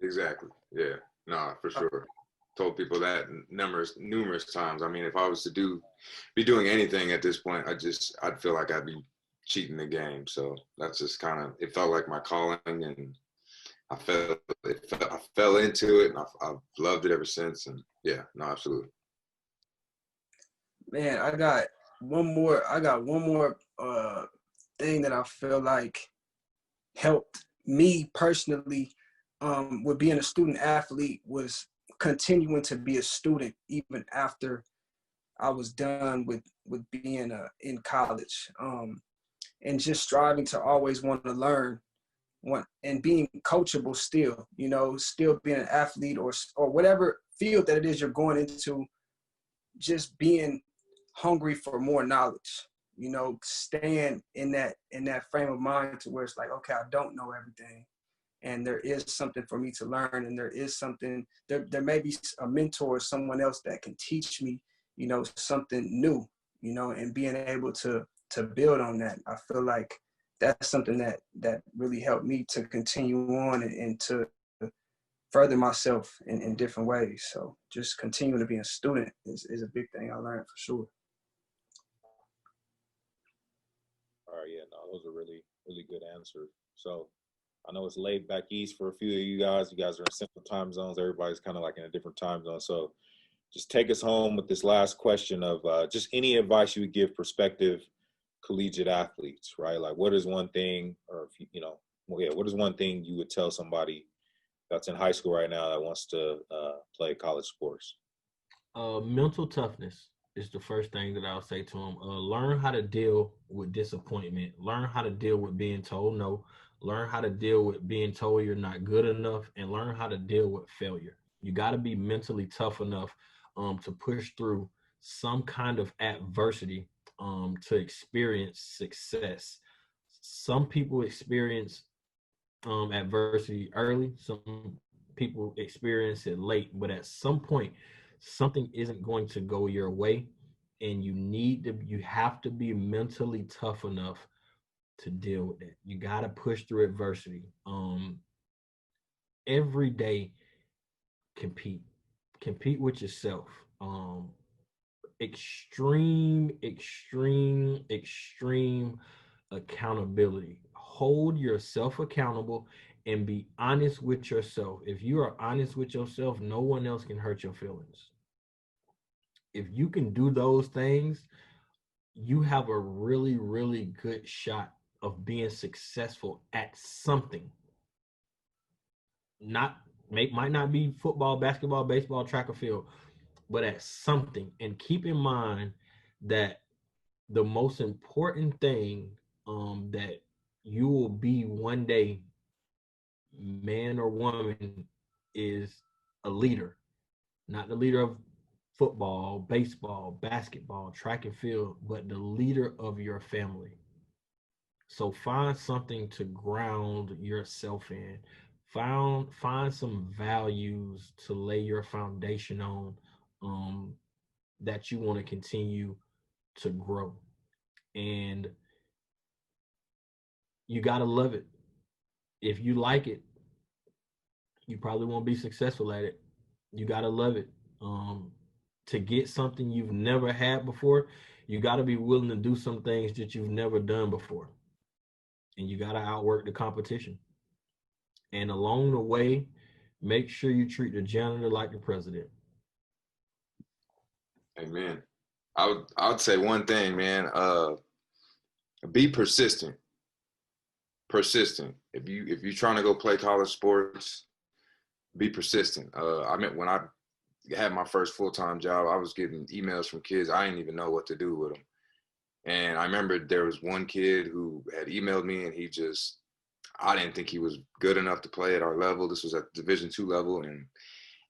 Exactly. Yeah. No, for sure. Told people that numerous times. I mean, if I was to be doing anything at this point, I'd feel like I'd be cheating the game. So that's just kind of, it felt like my calling, and I fell into it, and I've loved it ever since. And yeah, no, absolutely. Man, I got one more thing that I feel like helped me personally with being a student athlete was continuing to be a student even after I was done with being in college, and just striving to always want to learn, and being coachable still, you know, still being an athlete or whatever field that it is you're going into, just being hungry for more knowledge, you know, staying in that frame of mind to where it's like, okay, I don't know everything, and there is something for me to learn, and there is something, there may be a mentor or someone else that can teach me, you know, something new, you know, and being able to build on that. I feel like that's something that really helped me to continue on and to further myself in different ways. So just continuing to be a student is a big thing I learned for sure. All right, yeah, no, those are really, really good answers. So I know it's laid back east for a few of you guys. You guys are in central time zones. Everybody's kind of like in a different time zone. So just take us home with this last question of just any advice you would give prospective collegiate athletes, right? Like, what is one thing, or if you know, well, yeah, what is one thing you would tell somebody that's in high school right now that wants to play college sports? Mental toughness is the first thing that I'll say to them. Learn how to deal with disappointment. Learn how to deal with being told no. Learn how to deal with being told you're not good enough, and learn how to deal with failure. You got to be mentally tough enough to push through some kind of adversity to experience success. Some people experience adversity early. Some people experience it late, but at some point, something isn't going to go your way, and you have to be mentally tough enough to deal with it. You got to push through adversity. Every day, compete, compete with yourself. Extreme, extreme, extreme accountability. Hold yourself accountable and be honest with yourself. If you are honest with yourself, no one else can hurt your feelings. If you can do those things, you have a really, really good shot of being successful at something. Not might not be football, basketball, baseball, track or field, but at something. And keep in mind that the most important thing that you will be one day, man or woman, is a leader. Not the leader of football, baseball, basketball, track and field, but the leader of your family. So find something to ground yourself in. Find some values to lay your foundation on, um, that you want to continue to grow. And you gotta love it. If you like it, you probably won't be successful at it. You gotta love it. Um, to get something you've never had before, you gotta be willing to do some things that you've never done before, and you gotta outwork the competition. And along the way, make sure you treat the janitor like the president. Amen. I would say one thing, man. Be persistent. Persistent. If you're trying to go play college sports, be persistent. I mean, when I had my first full-time job, I was getting emails from kids. I didn't even know what to do with them. And I remember there was one kid who had emailed me, and I didn't think he was good enough to play at our level. This was at Division II level, and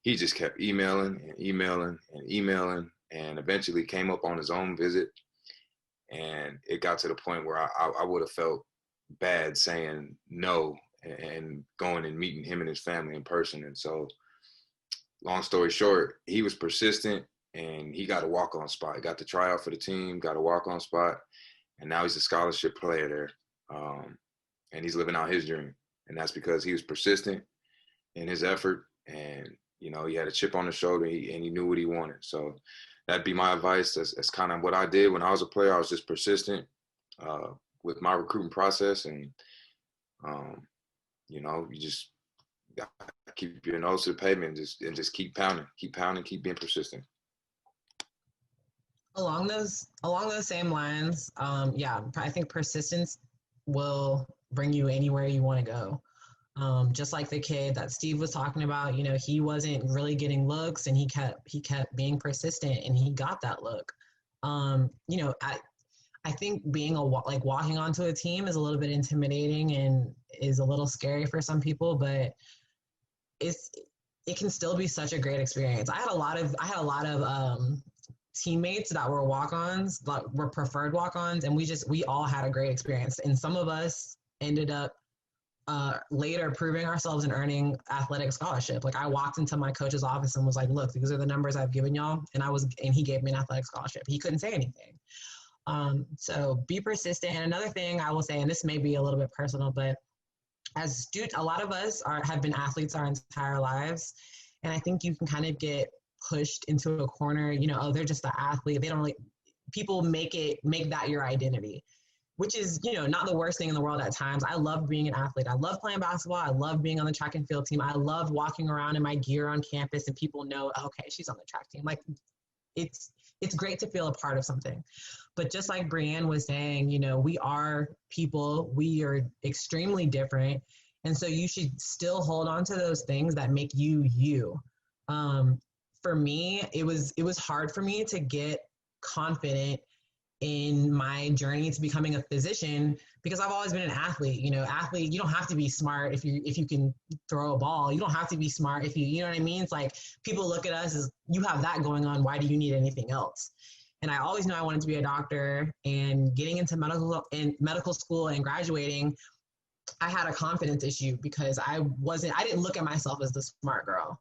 he just kept emailing and emailing and emailing, and eventually came up on his own visit. And it got to the point where I would have felt bad saying no and going and meeting him and his family in person. And so, long story short, he was persistent, and he got a walk-on spot. He got the tryout for the team, got a walk-on spot, and now he's a scholarship player there. And he's living out his dream. And that's because he was persistent in his effort, and he had a chip on his shoulder, and he knew what he wanted. So that'd be my advice. That's kind of what I did when I was a player. I was just persistent with my recruiting process, and you just keep your nose to the pavement and just keep pounding, keep being persistent. Along those same lines, yeah, I think persistence will bring you anywhere you want to go. Just like the kid that Steve was talking about, he wasn't really getting looks, and he kept being persistent, and he got that look. I think being walking onto a team is a little bit intimidating and is a little scary for some people, but it can still be such a great experience. I had a lot of teammates that were walk-ons, that were preferred walk-ons, and we all had a great experience. And some of us ended up later proving ourselves and earning athletic scholarship. Like, I walked into my coach's office and was like, "Look, these are the numbers I've given y'all," and he gave me an athletic scholarship. He couldn't say anything. So be persistent. And another thing I will say, and this may be a little bit personal, but as students, a lot of us have been athletes our entire lives, and I think you can kind of get pushed into a corner. Oh, they're just an athlete. They don't really. People make that your identity, which is, not the worst thing in the world at times. I love being an athlete. I love playing basketball. I love being on the track and field team. I love walking around in my gear on campus and people know, okay, she's on the track team. Like, it's great to feel a part of something. But just like Brianne was saying, we are people. We are extremely different. And so you should still hold on to those things that make you you. For me, it was hard for me to get confident in my journey to becoming a physician, because I've always been an athlete. Athlete, you don't have to be smart if you can throw a ball. You don't have to be smart if you know what I mean? It's like, people look at us as, you have that going on, why do you need anything else? And I always knew I wanted to be a doctor, and getting into medical school and graduating, I had a confidence issue because I didn't look at myself as the smart girl.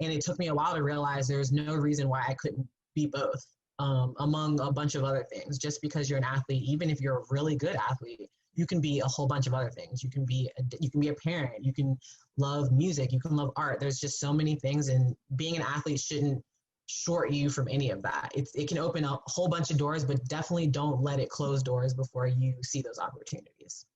And it took me a while to realize there's no reason why I couldn't be both, among a bunch of other things. Just because you're an athlete, even if you're a really good athlete, you can be a whole bunch of other things. You can be a parent, you can love music, you can love art. There's just so many things, and being an athlete shouldn't short you from any of that. It can open up a whole bunch of doors, but definitely don't let it close doors before you see those opportunities.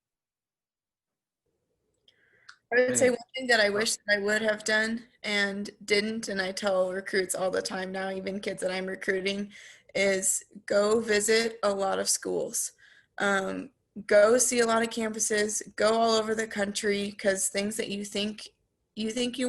I would say Man. one thing that I wish that I would have done and didn't, and I tell recruits all the time now, even kids that I'm recruiting, is go visit a lot of schools. Um, Go see a lot of campuses, go all over the country, because things that you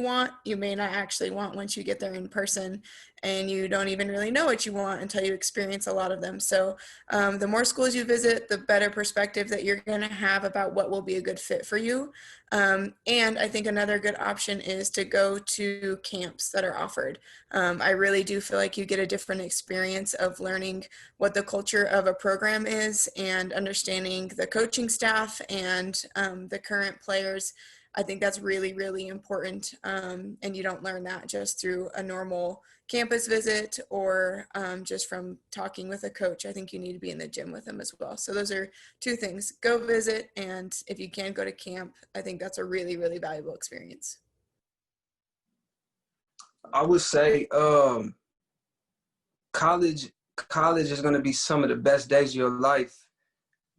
want, you may not actually want once you get there in person, and you don't even really know what you want until you experience a lot of them. So the more schools you visit, the better perspective that you're going to have about what will be a good fit for you. And I think another good option is to go to camps that are offered. I really do feel like you get a different experience of learning what the culture of a program is and understanding the coaching staff and the current players. I think that's really, really important. And you don't learn that just through a normal campus visit or just from talking with a coach. I think you need to be in the gym with them as well. So those are two things. Go visit, and if you can go to camp, I think that's a really, really valuable experience. I would say college is going to be some of the best days of your life,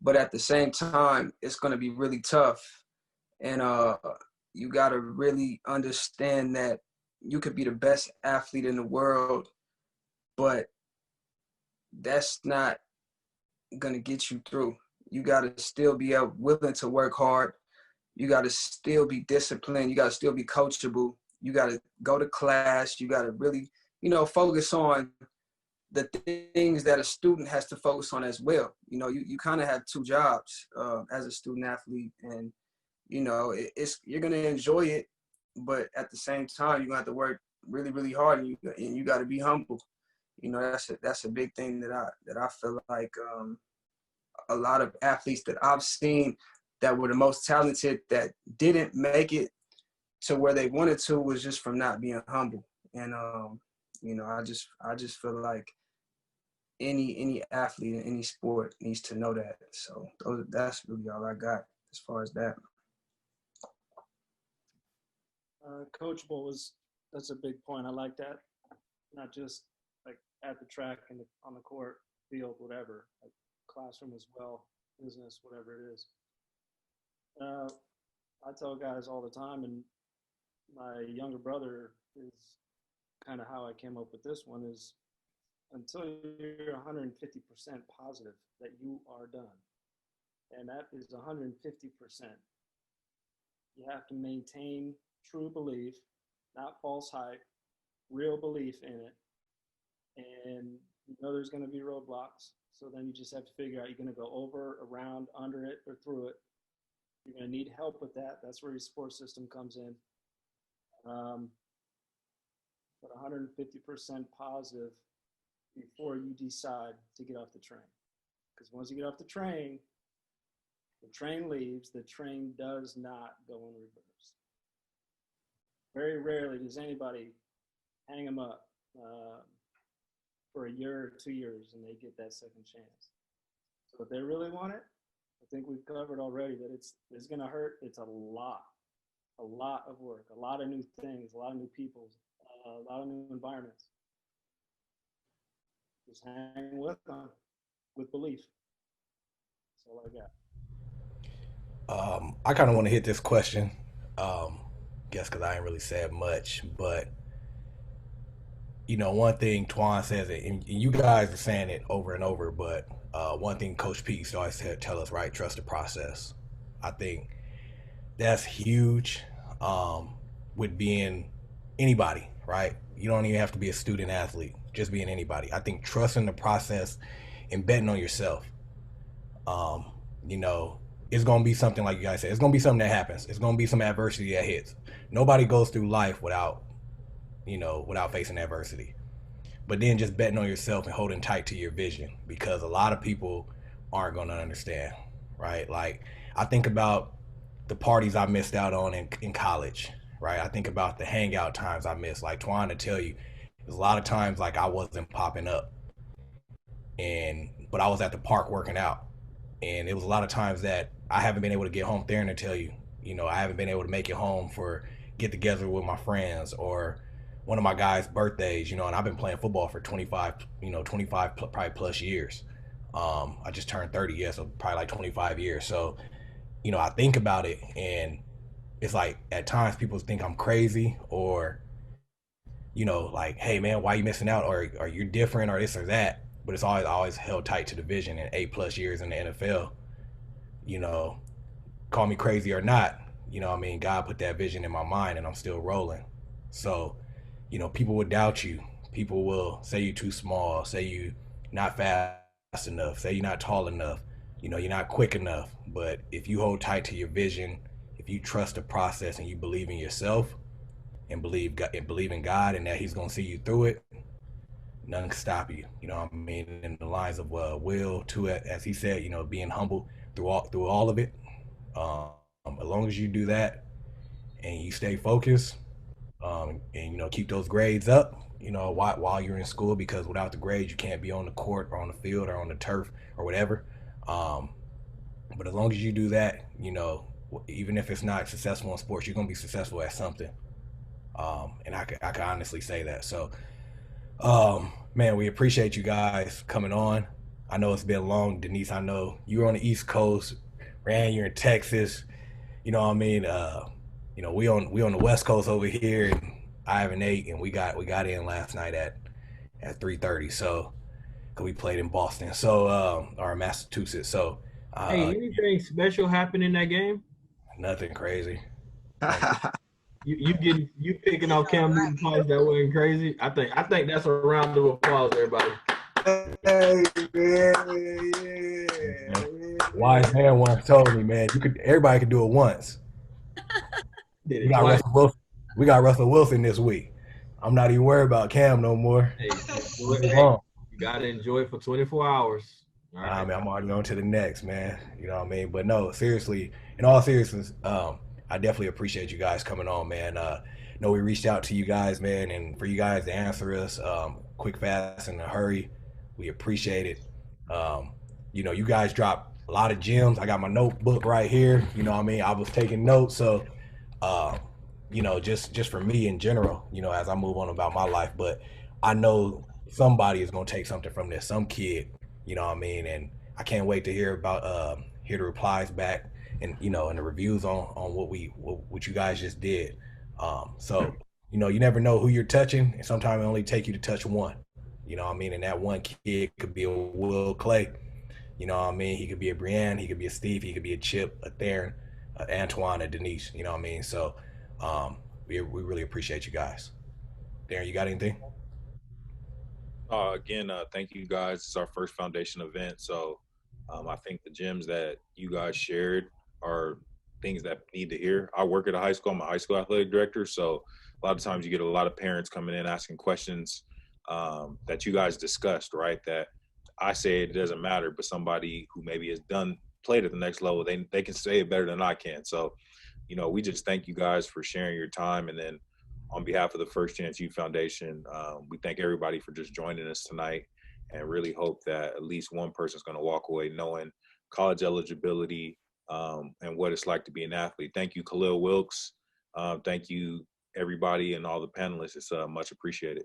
but at the same time, it's going to be really tough. And you got to really understand that you could be the best athlete in the world, but that's not going to get you through. You got to still be willing to work hard. You got to still be disciplined. You got to still be coachable. You got to go to class. You got to really, focus on the things that a student has to focus on as well. You kind of have two jobs as a student athlete, and you're gonna enjoy it, but at the same time, you're gonna have to work really, really hard, and you got to be humble. That's a big thing that I feel like a lot of athletes that I've seen that were the most talented that didn't make it to where they wanted to was just from not being humble. And I just feel like any athlete in any sport needs to know that. So that's really all I got as far as that. Coachable that's a big point. I like that. Not just like at the track and on the court, field, whatever, like classroom as well, business, whatever it is. I tell guys all the time, and my younger brother is kind of how I came up with this one, is until you're 150% positive that you are done, and that is 150%. You have to maintain true belief, not false hype, real belief in it. And there's going to be roadblocks. So then you just have to figure out you're going to go over, around, under it, or through it. You're going to need help with that. That's where your support system comes in. But 150% positive before you decide to get off the train. Because once you get off the train leaves, the train does not go in reverse. Very rarely does anybody hang them up for a year or 2 years and they get that second chance. So if they really want it, I think we've covered already that it's going to hurt. It's a lot of work, a lot of new things, a lot of new people, a lot of new environments. Just hang with them with belief. That's all I got. I kind of want to hit this question. Guess because I ain't really said much, but one thing Twan says, and you guys are saying it over and over, but one thing Coach Pete used to always tell us, right? Trust the process. I think that's huge with being anybody, right? You don't even have to be a student athlete, just being anybody. I think trusting the process and betting on yourself. It's going to be something like you guys said. It's going to be something that happens. It's going to be some adversity that hits. Nobody goes through life without facing adversity. But then just betting on yourself and holding tight to your vision, because a lot of people aren't going to understand, right? Like, I think about the parties I missed out on in college, right? I think about the hangout times I missed. Like trying to tell you, there's a lot of times like I wasn't popping up, but I was at the park working out, and it was a lot of times that I haven't been able to get home there and tell you, I haven't been able to make it home for get together with my friends or one of my guys' birthdays, and I've been playing football for 25 probably plus years. I just turned 30, yeah, so probably like 25 years. So, I think about it and it's like at times people think I'm crazy or, like, hey man, why you missing out? Or are you different or this or that? But it's always held tight to the vision and 8+ years in the NFL, you know, call me crazy or not, God put that vision in my mind and I'm still rolling. So, people will doubt you. People will say you too small, say you not fast enough, say you're not tall enough, you're not quick enough. But if you hold tight to your vision, if you trust the process and you believe in yourself and believe in God and that He's gonna see you through it, nothing can stop you. In the lines of Will too, as he said, being humble through all of it. As long as you do that and you stay focused, and keep those grades up, while you're in school, because without the grades you can't be on the court or on the field or on the turf or whatever. But as long as you do that, even if it's not successful in sports, you're gonna be successful at something. And I can honestly say that. So, man, we appreciate you guys coming on. I know it's been long, Denise. I know you're on the East Coast, Rand, you're in Texas. You know what I mean? We on the West Coast over here, and I have an 8, and we got in last night at 3:30. So, cause we played in Boston, so or Massachusetts. So, hey, anything special happened in that game? Nothing crazy. You picking off Cam Newton twice, that wasn't crazy. I think that's a round of applause, everybody. Hey, yeah. Wise man once told me, man, everybody could do it once. Did We it got twice. We got Russell Wilson this week. I'm not even worried about Cam no more. Hey, you gotta enjoy it for 24 hours. All right. I'm already on to the next, man. You know what I mean? But no, seriously, in all seriousness, I definitely appreciate you guys coming on, man. Know we reached out to you guys, man, and for you guys to answer us quick, fast, in a hurry, we appreciate it. You guys dropped a lot of gems. I got my notebook right here. You know what I mean? I was taking notes, so just for me in general, as I move on about my life. But I know somebody is gonna take something from this, some kid, you know what I mean? And I can't wait to hear the replies back and and the reviews on what you guys just did. So you never know who you're touching, and sometimes it only take you to touch one. You know what I mean? And that one kid could be a Will Clay. You know what I mean? He could be a Brienne, he could be a Steve, he could be a Chip, a Theron, a Antoine, a Denise. You know what I mean? So we really appreciate you guys. Darren, you got anything? Again, thank you guys. It's our first foundation event, so I think the gems that you guys shared are things that need to hear. I work at a high school. I'm a high school athletic director, so a lot of times you get a lot of parents coming in asking questions that you guys discussed, right? That I say it doesn't matter, but somebody who maybe has played at the next level, they can say it better than I can. So, we just thank you guys for sharing your time. And then on behalf of the First Chance Youth Foundation, we thank everybody for just joining us tonight, and really hope that at least one person's going to walk away knowing college eligibility and what it's like to be an athlete. Thank you, Khalil Wilkes. Thank you, everybody, and all the panelists. It's much appreciated.